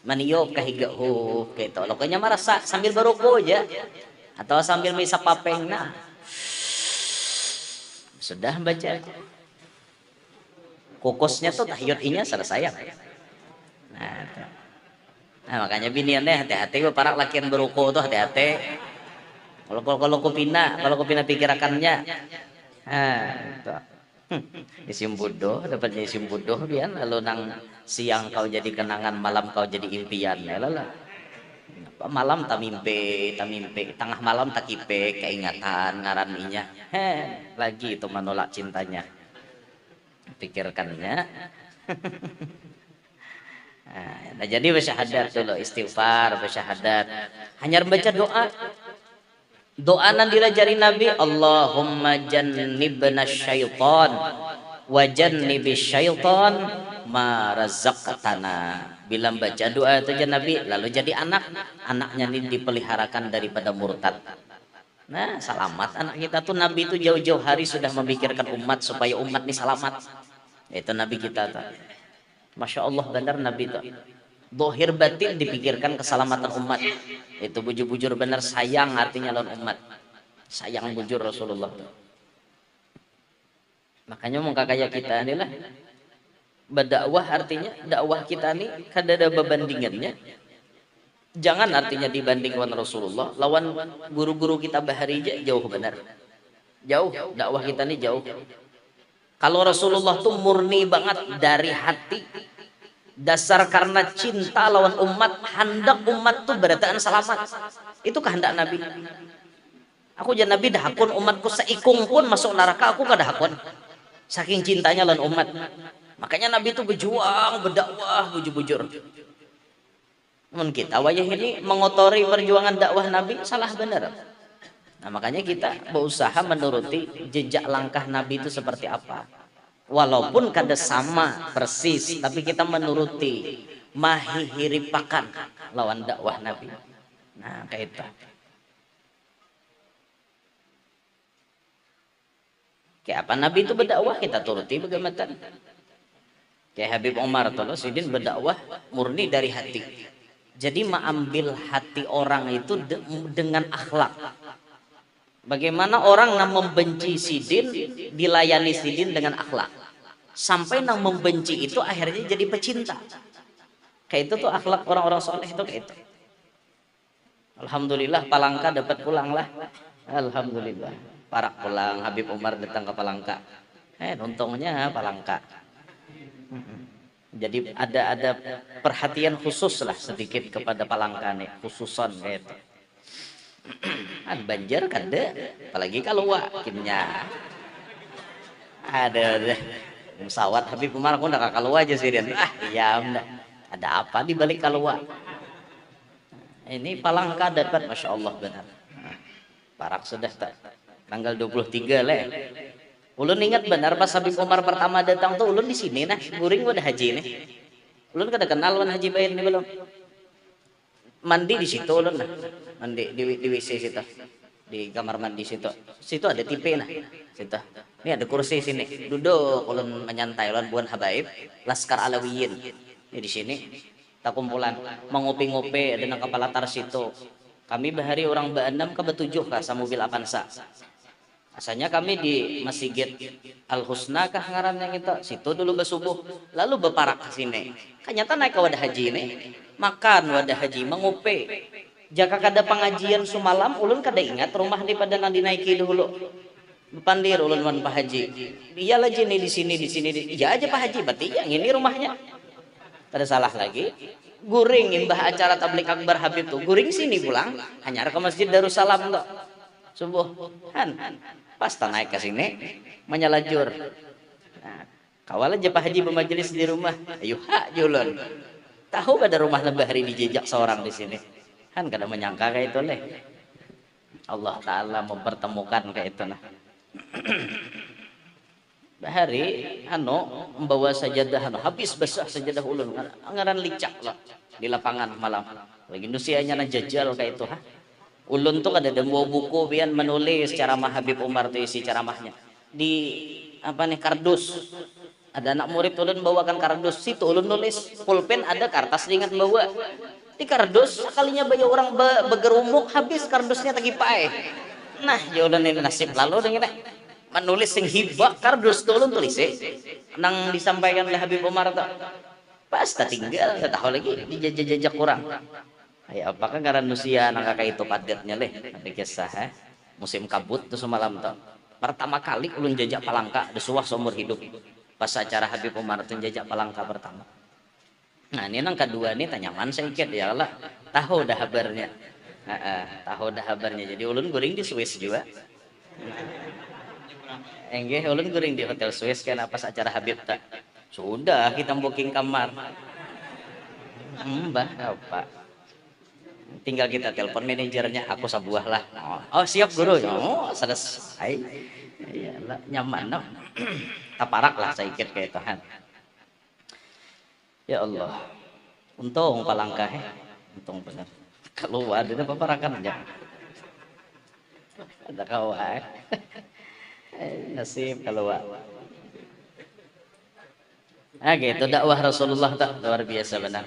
Speaker 2: Maniop kahiga gitu. Kalau koinya marasa sambil baruko aja. Atau sambil misa papeng nah. Sudah baca. Kokosnya tuh tahyut inya selesai. Nah, makanya biniannya hati-hati para lakian baruko tuh hati-hati. Kalau kupina pikirakannya. Itu. Isim bodoh, dapatnya isim bodoh bian lalu nang siang kau jadi kenangan, malam kau jadi impian. Lala. Malam tak mimpi, tengah malam tak kipe keingatan ngaraninya. Lagi itu menolak cintanya. Pikirkannya. Nah, jadi bersyahadat dulu, istighfar, bersyahadat. Hanya membaca doa. Doa nan dilajari Nabi, Allahumma jannibna syaitan wa jannibis syaitan ma razaqtana. Bila baca doa itu aja Nabi, lalu jadi anaknya ini dipeliharakan daripada murtad. Nah, selamat anak kita tuh. Nabi itu jauh-jauh hari sudah memikirkan umat supaya umat ini selamat. Itu Nabi kita tuh. Masya Allah benar Nabi tuh. Dohir batin dipikirkan keselamatan umat. Itu bujur-bujur benar sayang artinya lawan umat. Sayang bujur Rasulullah. Makanya muka kayak kita inilah berdakwah artinya dakwah kita ini kada ada berbandingannya. Jangan artinya dibanding lawan Rasulullah, lawan guru-guru kita bahari jauh benar. Jauh dakwah kita ini jauh. Kalau Rasulullah tuh murni banget dari hati. Dasar karena cinta lawan umat, hendak umat tuh berataan selamat. Itu kehendak Nabi. Aku jadi Nabi dah hakun umatku seikung pun masuk neraka aku kada hakun. Saking cintanya lawan umat. Makanya Nabi itu berjuang, berdakwah, bujur-bujur. Namun kita wayah ini mengotori perjuangan dakwah Nabi salah benar. Nah makanya kita berusaha menuruti jejak langkah Nabi itu seperti apa. Walaupun kada sama persis, tapi kita menuruti mahihiripakan lawan dakwah Nabi. Nah, kayak itu. Kayak apa Nabi itu berdakwah kita turuti bagaimana? Kayak Habib Omar tuh, Sidin berdakwah murni dari hati. Jadi mengambil hati orang itu dengan akhlak. Bagaimana orang yang membenci Sidin dilayani Sidin dengan akhlak. Sampai yang membenci itu akhirnya jadi pecinta. Kayak itu tuh akhlak orang-orang soleh itu kayak itu. Alhamdulillah Palangka dapat pulang lah. Alhamdulillah. Parak pulang, Habib Umar datang ke Palangka. Untungnya Palangka. Jadi ada perhatian khusus lah sedikit kepada Palangka nih, khususan gitu. Banjir kan deh, apalagi kalau wakilnya ada pesawat Habib Umar aku udah kalau aja sih dia. Iya ada apa di balik kalau ini Palangka dapat Masya Allah benar. Parak sudah tanggal 23 leh. Ulun ingat benar pas Habib Umar pertama datang tuh ulun di sini nah, guring udah haji nih. Ulun kada kenal wan Haji Bain ini belum. Mandi di situ ulun nah. Mandi di WC situ. Di kamar mandi situ. Situ ada TV nah. Situ. Ini ada kursi sini. Duduk ulun menyantai ulun buan habaib Laskar Alawiyin. Ini di sini. Tak kumpulan mengopi-ngopi ada nang kepala tar situ. Kami bahari orang Ba6 ke Ba7 kah sama mobil Avanza. Asalnya kami di Masjid Al Husna kah ngarannya kita, situ dulu bersubuh, lalu beparak ke sini. Kanyata naik ke wadah haji ini, makan wadah haji, mengupe. Jika kada pengajian semalam, ulun kada ingat rumah di pada dinaiki dulu. Pandir ulun wan Pak Haji. Iya lah nih di sini. Iya aja Pak Haji, berarti yang ini rumahnya. Ada salah lagi. Guring imbah acara tablik akbar Habib tuh. Guring sini pulang, hanya ke Masjid Darussalam tuh. Subuh. Pas naik ke sini, menyalajur. Nah, kawal aja Pak Haji bermajelis di rumah. Ayo hak julun. Tahu kada rumah lebahri dijejak seorang di sini. Kan kada menyangka kayak itu leh. Allah Ta'ala mempertemukan kayak itu nah. Bahari membawa sajadah habis basah sajadah ulun ngaran licak lah di lapangan malam lagi nusianya na jajal kayak itu ulun tuh ada bawa buku pian menulis ceramah Habib Umar tuh isi ceramahnya di apa nih kardus, ada anak murid ulun bawakan kardus, situ ulun nulis pulpen, ada kertas ringan bawa di kardus, sekalinya banyak orang bergerumuk habis kardusnya tagi pae. Nah, ya udah nih nasib lalu dengan menulis sing hibah kardus tulun tulis nang disampaikan oleh Habib Umar tuh. Pas tak tinggal, tak tahu lagi dijajak kurang. Ay apakah ngaran nusia nang kakak itu padatnya leh. Ada kisah musim kabut tuh semalam tuh. Pertama kali ulun jajak Palangka, desuah seumur hidup. Pas acara Habib Umar tuh jajak Palangka pertama. Nah, ini nang kedua nih tanyaman sedikit ya lah. Tahu dah kabarnya. Tahu dah kabarnya. Jadi ulun guring di Swiss juga. Enggak, ulun guring di Hotel Swiss kan pas acara Habib tak. Sudah kita booking kamar. Mbah apa? Tinggal kita telepon manajernya, aku sebuah lah. Oh siap guru. Oh selesai. Iyalah nyaman no. Taparak lah saya ikut kayak Tuhan. Ya Allah. Untung Palangka untung benar. Keluar itu paparakan aja. Ada kawan. Nasib keluar. Gitu dakwah Rasulullah tak luar biasa benar.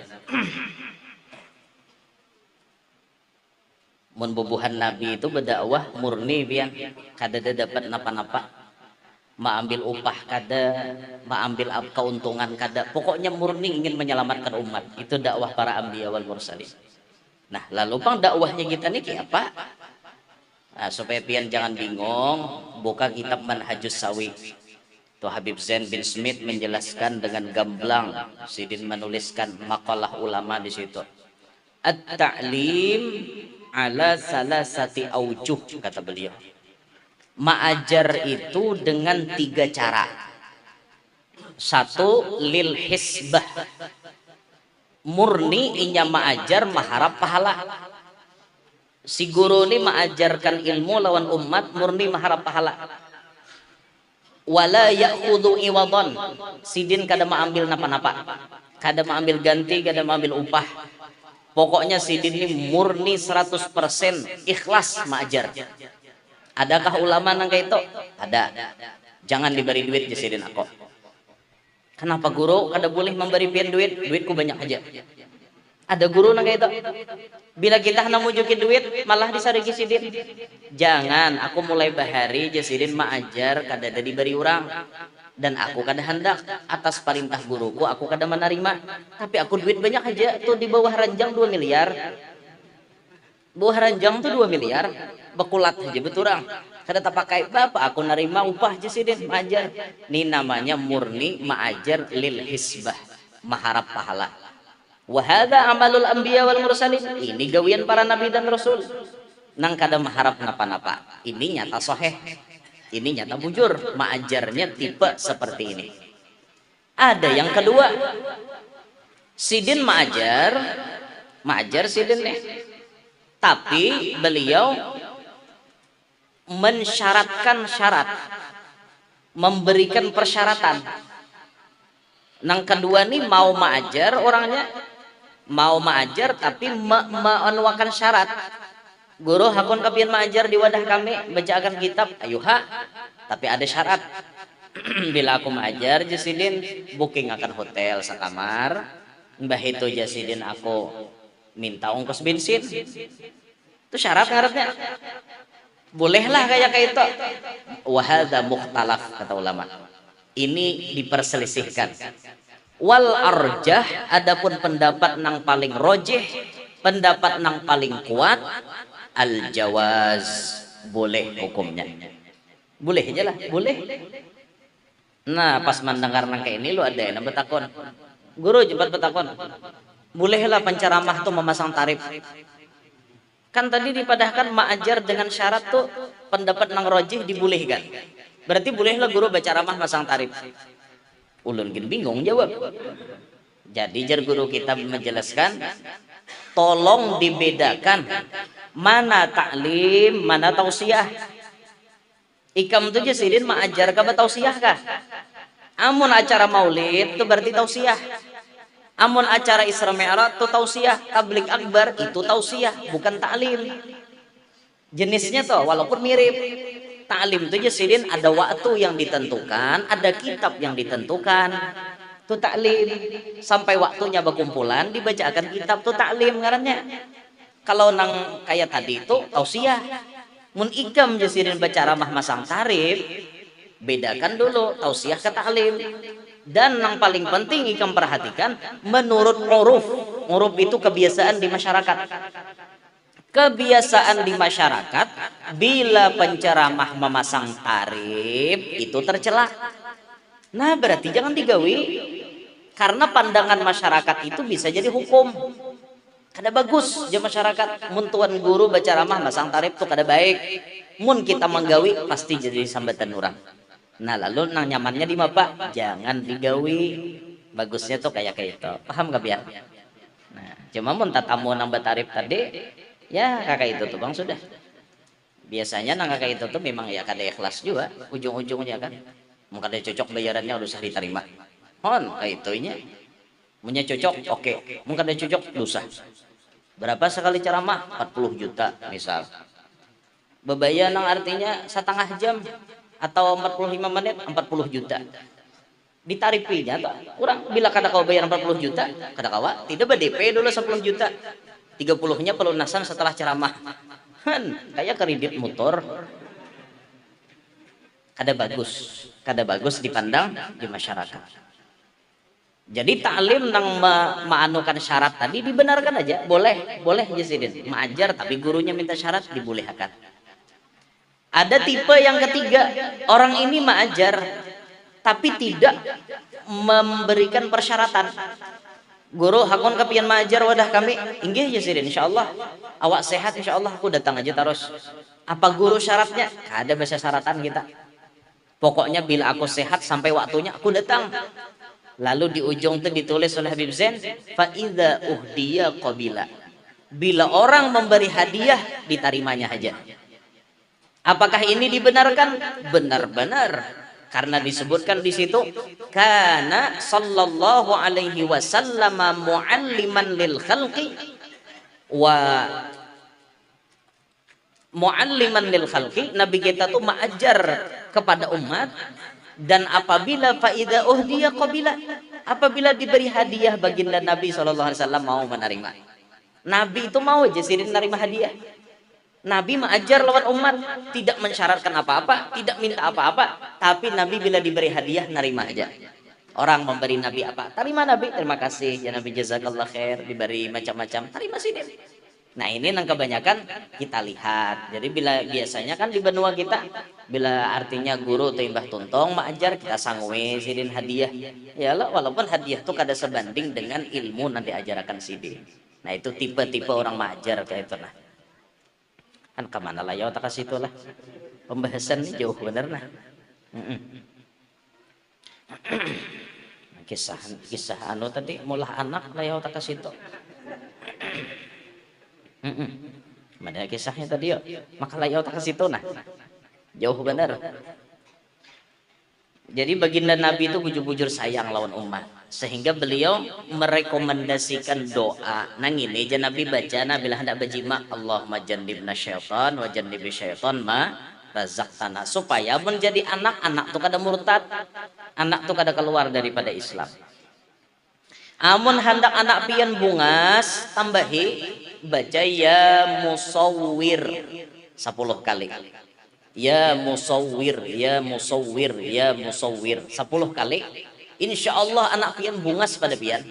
Speaker 2: Mun bubuhan Nabi itu berdakwah murni pian, kada dapat napa-napa. Ma ambil upah kada, ma ambil keuntungan kada. Pokoknya murni ingin menyelamatkan umat. Itu dakwah para anbiya wal mursalin. Nah, lalu pang dakwahnya kita nih kayak apa? Nah, supaya pian jangan bingung, buka kitab Manhajus Sawi. Tuh Habib Zain bin Smith menjelaskan dengan gamblang. Sidin menuliskan makalah ulama di situ. At-ta'lim ala salasati aujuh kata beliau. Ma'ajar itu dengan 3 cara. 1 lil hisbah. Murni inya ma'ajar maharap pahala. Si guru ini mengajarkan ilmu lawan umat murni maharap pahala. Wala ya'khudhu iwadhan. Sidin kada mengambil napa-napa. Kada mengambil ganti, kada mengambil upah. Pokoknya sidin ini murni 100% ikhlas mengajar. Adakah ulama nang kayak itu? Ada. Jangan diberi duit ya sidin aku. Kenapa guru kada boleh memberi pian duit? Duitku banyak aja. Ada guru nang kayak itu. Bila kita hendak mujukin duit, malah disarigi sidin. Jangan, aku mulai bahari jasidin ma'ajar kada ada diberi orang. Dan aku kada hendak atas perintah guruku, aku kada menerima. Tapi aku duit banyak aja, tuh di bawah ranjang 2 miliar. Bawah ranjang tuh 2 miliar. Bekulat aja beturang. Kada tak pakai bapak, aku nerima upah jasidin ma'ajar. Ini namanya murni ma'ajar lil hisbah. Maharap pahala. Wahada amalul anbiya wal mursalin. Ini gawian para nabi dan rasul. Nang kada mengharap napa-napa. Ini nyata sahih. Ini nyata bujur. Ma'ajarnya tipe seperti ini. Ada yang kedua. Sidin ma'ajar sidin nih. Tapi beliau mensyaratkan syarat. Memberikan persyaratan. Nang kedua nih mau ma'ajar orangnya. Mau ma'ajar tapi menuakan syarat. Guru hakun kapian ma'ajar di wadah kami bacakan kitab ayuha. Tapi ada syarat. Bila aku ma'ajar jasidin booking akan hotel sekamar. Mbah itu jasidin aku minta ongkos bensin. Itu syaratnya. Bolehlah kayak itu. Wahada mukhtalaf kata ulama. Ini diperselisihkan. Wal arjah, adapun pendapat nang paling rojih, pendapat nang paling kuat, al jawaz, boleh hukumnya. Boleh aja lah, boleh. Nah, pas mendengar nang kayak ini lu ada yang betakon. Guru cepat betakon. Bolehlah penceramah tuh memasang tarif. Kan tadi dipadahkan ma'ajar dengan syarat tuh pendapat nang rojih dibolehkan. Berarti bolehlah guru baca ramah masang tarif. Ulun gin bingung jawab. Jadi jar guru kita menjelaskan, tolong dibedakan mana taklim, mana tausiah. Ikam tuh jasidin ma'ajar kah tausiah kah? Amun acara maulid itu berarti tausiah. Amun acara Isra Mi'raj itu tausiah, tablik akbar itu tausiah, bukan taklim. Jenisnya tuh walaupun mirip. Taklim itu jasidin ada waktu yang ditentukan, ada kitab yang ditentukan. Itu taklim. Sampai waktunya berkumpulan dibacakan kitab itu taklim ngarannya. Kalau nang kayak tadi itu tausiah. Mun ikam jasidin baca ramah masang tarif, bedakan dulu tausiah ke taklim. Dan yang paling penting ikam perhatikan menurut uruf. Uruf itu kebiasaan di masyarakat. Kebiasaan di masyarakat bila penceramah memasang tarif itu tercela. Nah, berarti jangan digawi. Karena pandangan masyarakat itu bisa jadi hukum. Kada bagus je masyarakat. Mun tuan guru baca ramah masang tarif itu kada baik. Mun kita menggawi pasti jadi sambatan orang. Nah, lalu nang nyamannya di mapa, jangan digawi. Bagusnya tuh kayak itu. Paham gak biar? Nah, cuma mun tatamu nang batarif tadi, ya kakak itu tuh bang sudah. Biasanya nang kakak itu tuh memang ya kada ikhlas juga ujung-ujungnya kan. Mun kada cocok bayarannya harus diterima. Hon kayak itunya. Munnya cocok, oke. Mun kada cocok dosa. Berapa sekali ceramah? 40 juta misal. Bebayar nang artinya setengah jam atau 45 menit 40 juta. Ditarifinya tuh kurang bila kada kau bayar 40 juta, kada kawa tidak DP dulu 10 juta. 30-nya pelunasan setelah ceramah. Kayak kredit motor. Kada bagus dipandang di masyarakat. Jadi taklim nang maanukan syarat tadi dibenarkan aja, boleh jasidin. Mengajar tapi gurunya minta syarat dibolehkan. Ada tipe yang ketiga, orang ini mengajar tapi tidak memberikan persyaratan. Guru hakun kepian mengajar wadah kami, inggih jasidin insyaallah. Awak sehat insyaallah aku datang aja terus. Apa guru syaratnya? Ada bahasa syaratan kita. Pokoknya bila aku sehat sampai waktunya aku datang. Lalu di ujung itu ditulis oleh Habib Zain, fa idza uhdiya qabila. Bila orang memberi hadiah ditarimanya aja. Apakah ini dibenarkan? Benar-benar. Karena disebutkan di situ kana sallallahu alaihi wasallam mualliman lil khalqi wa mualliman lil khalqi. Nabi kita tuh mengajar kepada umat. Dan apabila faida uhdiya qabila, apabila diberi hadiah baginda Nabi sallallahu alaihi wasallam mau menerima. Nabi itu mau aja sih menerima hadiah. Nabi mengajar lawan umat, tidak mensyaratkan apa-apa, tidak minta apa-apa, tapi Nabi bila diberi hadiah nerima aja. Orang memberi Nabi apa? Terima Nabi, terima kasih ya Nabi, jazakallah khair, diberi macam-macam, terima sih dia. Nah, ini yang kebanyakan kita lihat. Jadi bila biasanya kan di benua kita, bila artinya guru atau imbah tuntong mengajar, kita sangwe sidin hadiah. Ya lah, walaupun hadiah itu kada sebanding dengan ilmu nanti ajarkan sidin. Nah, itu tipe-tipe orang mengajar kayak itu nah. Kan kemana lah ya otak situ lah. Pembahasan ini jauh bener nah. Kisah anu tadi mulah anak lah ya otak situ. Mana kisahnya tadi yo? Maka lah ya otak situ nah. Jauh bener. Jadi baginda Nabi itu bujur-bujur sayang lawan umat. Sehingga beliau merekomendasikan doa. Nang ini aja Nabi baca, Nabi lah hendak berjima, Allahumma jannibna syaitan wa jannibi syaitan ma razaqtana. Supaya menjadi anak tuh kada murtad. Anak tuh kada keluar daripada Islam. Amun hendak anak pian bungas, tambahi baca ya musawwir 10 kali. ya musawwir, ya musawwir, ya musawwir 10 kali. Insya Allah anak pian bungas pada pian.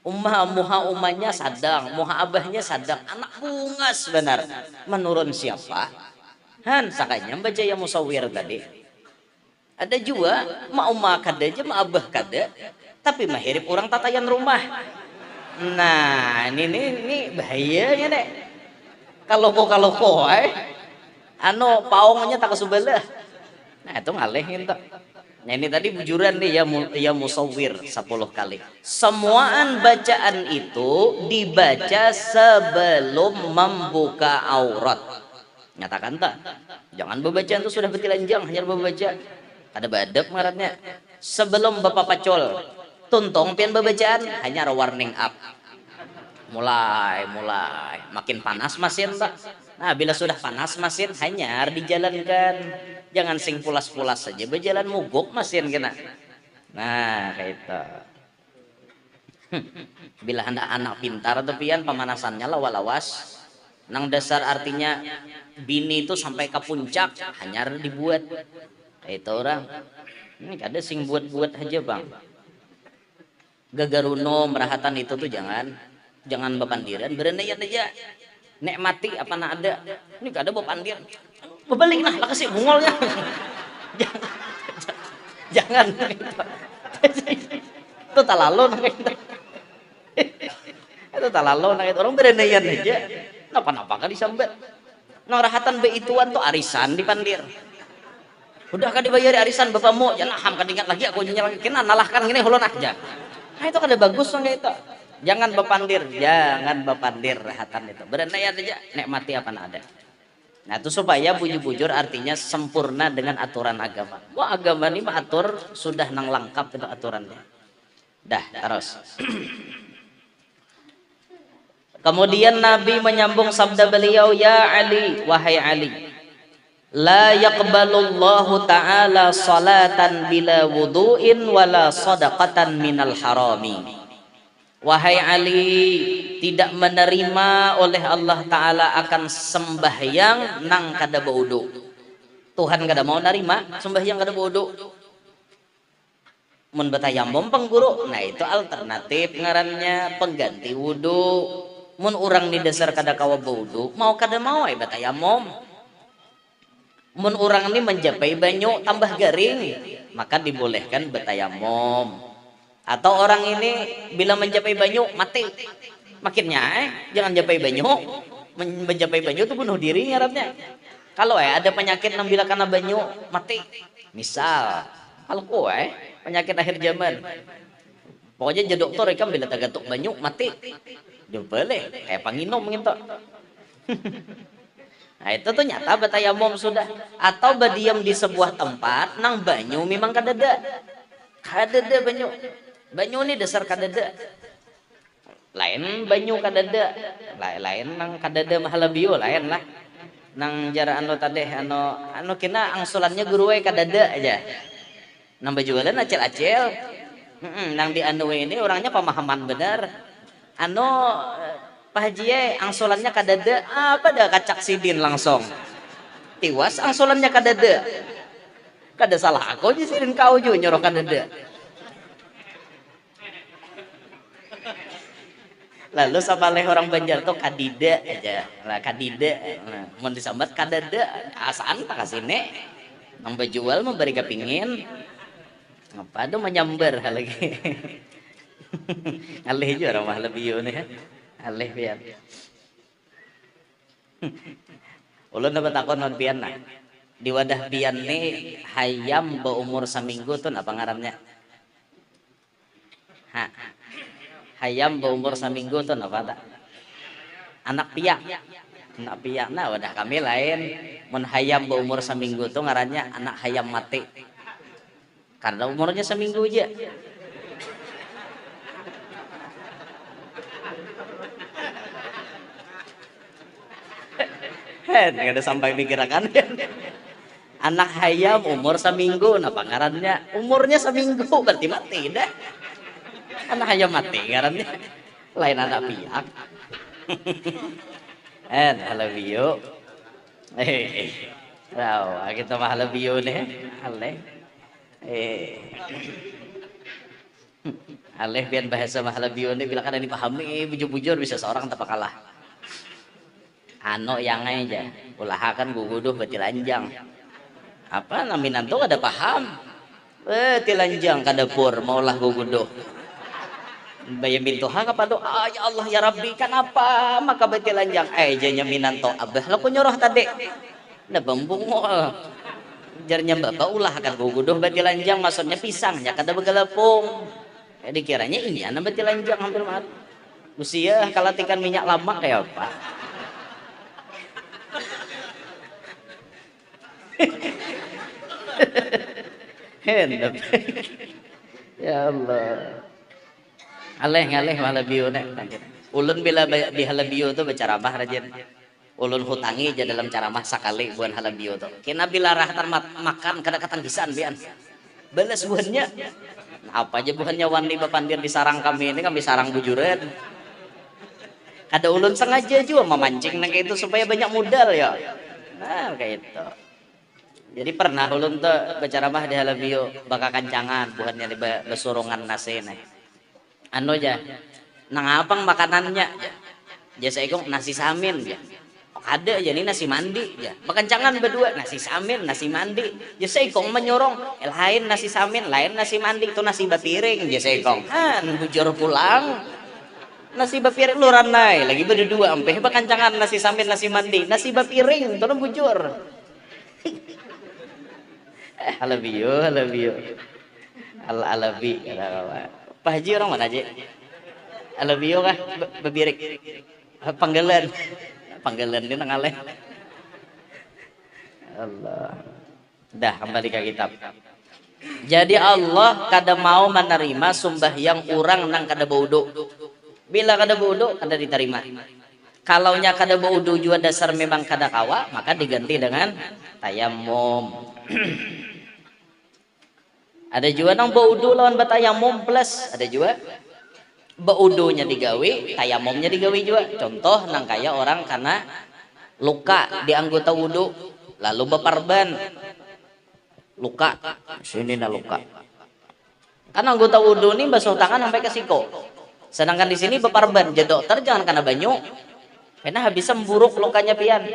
Speaker 2: Muha umahnya sadang, muha abahnya sadang, anak bungas benar. Menurun siapa? Han sakanya baca ya musawwir tadi. Ada juga ma umah kada aja, ma abah kada, tapi mahirip orang tatayan rumah. Nah, ini bahayanya nih. Kalau kok anu paongnya tak kesubelah. Nah, itu ngalih itu. Nah, ini tadi bujuran nih ya musawwir 10 kali. Semuaan bacaan itu dibaca sebelum membuka aurat. Nyatakan tak? Jangan bacaan itu sudah betilanjang hanya bebaca. Ada badep ngarannya. Sebelum Bapak pacol, tuntong pian bacaan hanya warning up. Mulai makin panas mesin tak. Nah, bila sudah panas mesin hanya dijalankan, jangan sing pulas-pulas saja berjalan mogok mesin kena. Nah, kayak itu. Bila hendak anak pintar tuh pian pemanasannya lawas. Nang dasar artinya bini itu sampai ke puncak hanya dibuat. Kayak itu orang. Ini kada sing buat-buat aja bang. Gagaruno merahatan itu tuh jangan bepandiran berenayat aja. Nikmati apa nak ada. Ini gak ada bepandir. Bebalik nah lah kasih bungolnya. Jangan. Itu talalu nah itu. Itu talalu nah itu orang berenayat aja. Napa-napa kan disambat. Nang rahatan be ituan tuh arisan dipandir. Udah kan dibayari arisan bapakmu, jangan ham kan ingat lagi aku nyala kena nalahkan gini hulun aja. Nah itu kada bagus nang itu. Jangan bepandir rahatan itu. Berenayat aja, nikmati apa yang ada. Nah itu supaya bujur-bujur artinya sempurna dengan aturan agama. Wah agama ini atur sudah nang lengkap itu aturannya. Dah terus. Kemudian Nabi menyambung sabda beliau, ya Ali, wahai Ali, la yaqbalullahu ta'ala salatan bila wudu'in wala sadaqatan minal harami. Wahai Ali, tidak menerima oleh Allah Ta'ala akan sembahyang nang kada baudu. Tuhan kada mau nerima sembahyang kada baudu. Mun betayamum pengguru, nah itu alternatif ngarannya pengganti wudu. Mun orang di dasar kada kawa baudu, mau kada mau ay betayamum. Mun orang ini menjapai banyu tambah garing, maka dibolehkan betayamum. Atau orang ini bila menjapai banyu mati, makinnya jangan japai banyu. Menjapai banyu itu bunuh diri ngarannya. Kalau ada penyakit nang bila kena banyu mati, misal kalau penyakit akhir zaman, pokoknya jadi dokter ikan bila tagatuk banyu mati, dia boleh kayak panginom gitu. Nah itu tuh nyata betayamum sudah. Atau berdiam di sebuah tempat nang banyu memang kadada banyu. Banyu ini dasar kadada. Lain banyu kadada. Lain nang kadada mahalabio lain lah. Nang jara anu tadi anu kena angsulannya guruwe kadada aja. Nang bajualan acel-acel. Nang di anu ini orangnya pemahaman benar. Pak Haji angsulannya kadada apa dah kacak sidin langsung. Tiwas angsulannya kadada. Kada salah aku aja sidin kau juga nyoroh kadada. Lalu sama leh orang Banjar tuh kadida aja. Lah kadida. Nah, mun disambat kadada asaan tak kasine. Nang bajual memberi kepingin. Ngapa tuh menyambar lagi. Alih juga ramah lebih nih. Alih pian. Ulun dapat takon non pian nah. Di wadah pian nih hayam berumur seminggu tuh apa ngarannya? Hayam berumur seminggu tuh apa tak? Anak piak. Anak piak nah wadah kami lain. Mun hayam berumur seminggu tuh ngarannya anak hayam mati. Karena umurnya seminggu aja. Nggak ada sampai pikiran. Anak hayam umur seminggu, nah pangarannya umurnya seminggu berarti mati dah. Anak hayam mati ngarannya, lain anak piak. Halo bio, Wow, kita mah lebih nih, aleh. Aleh biar bahasa mah lebih nih bila kan dipahami bujur-bujur bisa seorang tanpa kalah. Ano yang aja, ulah kan guguduh betilanjang. Apa naminan tuh ada paham? Tilanjang ka dapur maulah guguduh. Bayam bintu ha kapado, ya Allah ya Rabbi kenapa maka betilanjang janya minanto abah lo nyuruh tadi. Nah bambung mo jarnya bapak ulah kan guguduh betilanjang maksudnya pisangnya kada begalepung. Dikiranya ini anak betilanjang hampir mat. Usia kalatikan minyak lama kayak apa? Hendap. Ya Allah. Aleh malah biu nek. Ulun bila di halabiu tuh berceramah rajin. Ulun hutangi aja dalam ceramah sakali buan halabiu tuh. Kena bila rahatan makan kadang-kadang bisan bian. Beles buannya. Apa aja bukannya wani bapandir di sarang kami ini kami sarang bujuran. Ada ulun sengaja juga memancing kayak itu supaya banyak modal ya. Nah kayak itu. Jadi pernah ulun tuh berceramah di halabiu baka kancangan bukannya di besurungan nasi nih. Anu aja nangapang makanannya jasa ikong nasi samin ya ada aja nih nasi mandi ya makancangan berdua nasi samin nasi mandi jasa ikong menyorong lain nasi samin lain nasi mandi itu nasi bapiring jasa ikong bujur pulang nasi bapiring luran naik lagi berdua ampe makancangan nasi samin nasi mandi nasi bapiring itu bujur halabiyo alabi Pak Haji orang mana aja? Alabio kah? Bebirik. Panggalan ini nangaleh. Allah. Dah kembali ke kitab. Jadi Allah kada mau menerima sembahyang orang nang kada baudo. Bila kada baudo kada diterima. Kalau nya kada baudo juga dasar memang kada kawa, maka diganti dengan tayamum. Ada juga nang baudu lawan batayamum plus ada juga baudunya digawe tayamumnya digawe juga contoh nang kaya orang karena luka di anggota wudu lalu beparban luka sini na luka kan anggota wudu ini basuh tangan sampai ke siko sedangkan di sini beparban jadi dokter jangan kena banyu karena habis memburuk lukanya pian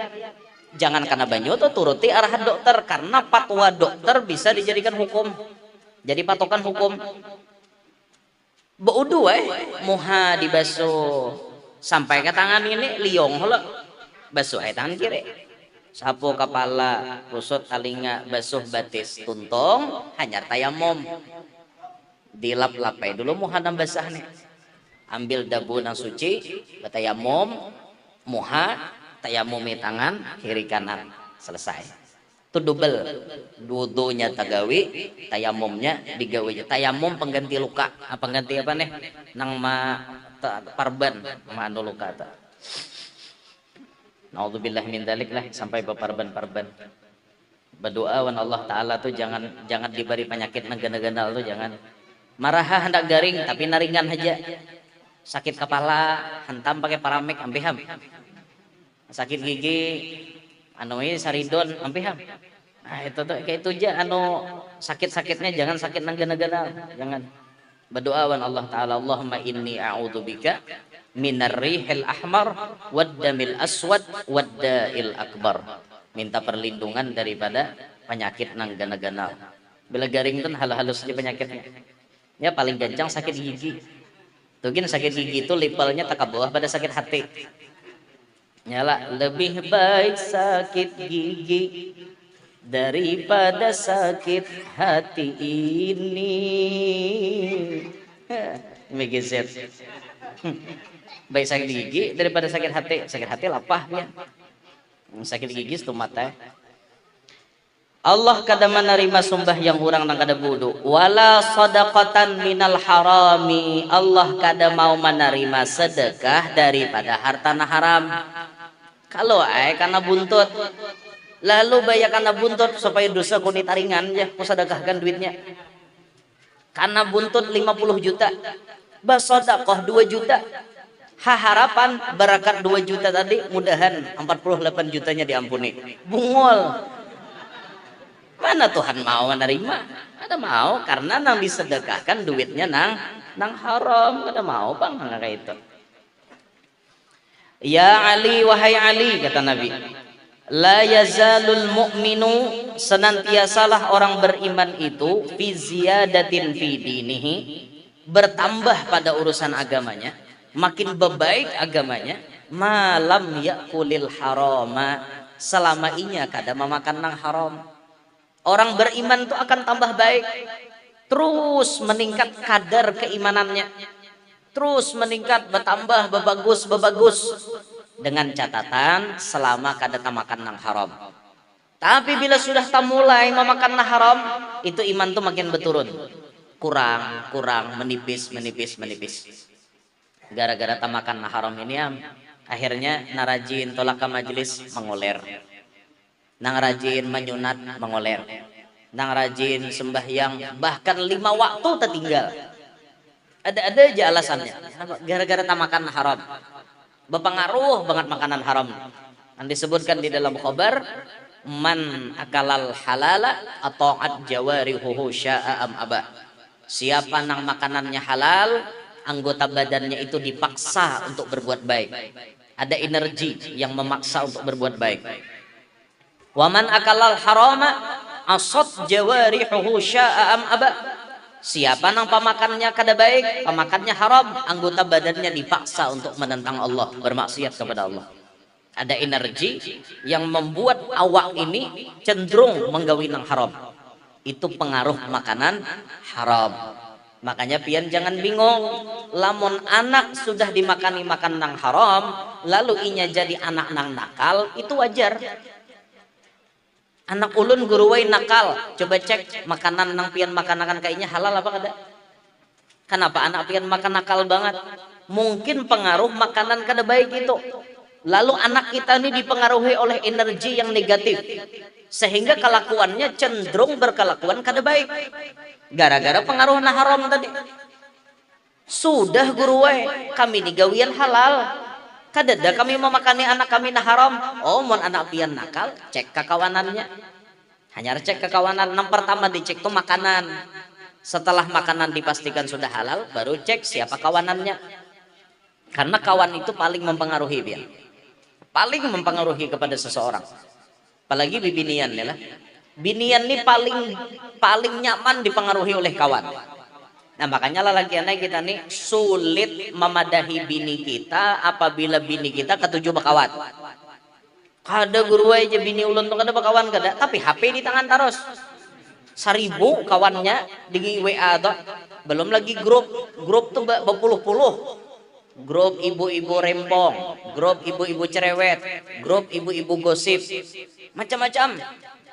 Speaker 2: jangan kena banyu tuh turuti arahan dokter karena fatwa dokter bisa dijadikan hukum. Jadi patokan hukum baudu muha dibasuh sampai ke tangan ini liong lo basuh tangan kiri sapu kepala kusut telinga basuh batis tuntung hanya tayamum dilap-lapai dulu muha dan basah nih ambil dabu nang suci batayamum muha tayamumi tangan kiri kanan selesai itu double wudunya tagawi tayamumnya digawi tayamum pengganti luka pengganti apa nih nang parban anu luka ta naudzubillah min dzalik lah sampai beparban berdoa wan Allah taala tuh jangan diberi penyakit negana-ganal tuh jangan marah hendak garing tapi naringan aja sakit kepala hantam pakai paramik ambeham sakit gigi anu ini saridon ampiham nah itu tuh kayak itu aja anu sakit-sakitnya jangan sakit negana-gana jangan berdoa wan Allah taala Allahumma inni a'udzubika minar rihil ahmar waddamil aswad wadda'il akbar minta perlindungan daripada penyakit nanggana-gana bila garing itu halus saja penyakitnya ya paling gancang sakit gigi tuh sakit gigi itu levelnya tak ke bawah pada sakit hati nyala lebih baik sakit gigi daripada sakit hati ini. Megizet. Baik sakit gigi daripada sakit hati. Sakit hati lapah ya. Sakit gigi itu mata. Allah kada menerima sumbah yang orang nang kada wudu. Wala sadaqatan minal harami. Allah kada mau menerima sedekah daripada harta haram. Kalau karena buntut lalu bayar karena buntut supaya dosa ku ditaringan ya ku sedekahkan duitnya karena buntut 50 juta basodaqoh 2 juta harapan barakat 2 juta tadi mudahan 48 jutanya diampuni bungol Mana Tuhan mau menerima? Ada mau karena nang disedekahkan duitnya nang haram. Ada mau bang kayak itu. Ya Ali, wahai Ali, kata Nabi, la yazalul mu'minu, senantiasalah orang beriman itu fi ziyadatin fi dinihi, bertambah pada urusan agamanya, makin baik agamanya, malam yakulil harama, selama inya kada memakan nang haram. Orang beriman itu akan tambah baik, terus meningkat kadar keimanannya, terus meningkat, bertambah, bebagus, dengan catatan selama kada makan nang haram. Tapi bila sudah mulai memakan nang haram, itu iman tuh makin berturun, kurang, menipis. Gara-gara makan nang haram ini akhirnya narajin tolak ke majelis mengoler, nang rajin menyunat mengoler, nang rajin sembahyang bahkan 5 waktu tertinggal. Ada aja alasannya. Gara-gara makan haram. Berpengaruh banget makanan haram. Yang disebutkan di dalam khabar, man akalal halala ata'at jawarihuhu sya'a am aba. Siapa nang makanannya halal, anggota badannya itu dipaksa untuk berbuat baik. Ada energi yang memaksa untuk berbuat baik. Wa man akalal harama asad jawarihuhu sya'a am aba. Siapa nang pemakannya kada baik, pemakannya haram, anggota badannya dipaksa untuk menentang Allah, bermaksiat kepada Allah. Ada energi yang membuat awak ini cenderung menggawi nang haram. Itu pengaruh makanan haram. Makanya pian jangan bingung, lamun anak sudah dimakani makan nang haram, lalu inya jadi anak nang nakal, itu wajar. Anak ulun guruwai nakal, coba cek makanan nang pian makan kayaknya halal apa kada? Kenapa anak pian makan nakal banget? Mungkin pengaruh makanan kada baik itu. Lalu anak kita ini dipengaruhi oleh energi yang negatif, sehingga kelakuannya cenderung berkelakuan kada baik. Gara-gara pengaruh na haram tadi. Sudah guruwai, kami digawian halal. Kadada kami memakani anak kami na haram. Oh, mon anak pian nakal, cek kekawanannya. Hanya cek kekawanan. Yang pertama dicek tuh makanan. Setelah makanan dipastikan sudah halal, baru cek siapa kawanannya. Karena kawan itu paling mempengaruhi pian. Paling mempengaruhi kepada seseorang. Apalagi bibinian ya lah. Binian ini paling nyaman dipengaruhi oleh kawan. Nah makanya lelaki anak kita nih sulit memadahi bini kita apabila bini kita ketujuh bakawan. Kada guru aja bini ulun tuh kada bakawan kada, tapi HP di tangan terus. 1000 kawannya di WA tuh. Belum lagi grup tuh berpuluh-puluh. Grup ibu-ibu rempong, grup ibu-ibu cerewet, grup ibu-ibu gosip, macam-macam.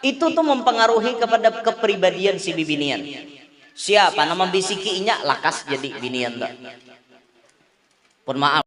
Speaker 2: Itu tuh mempengaruhi kepada kepribadian si bibinian. Siapa nama bisikinya lakas jadi binian tuh. Pun maaf.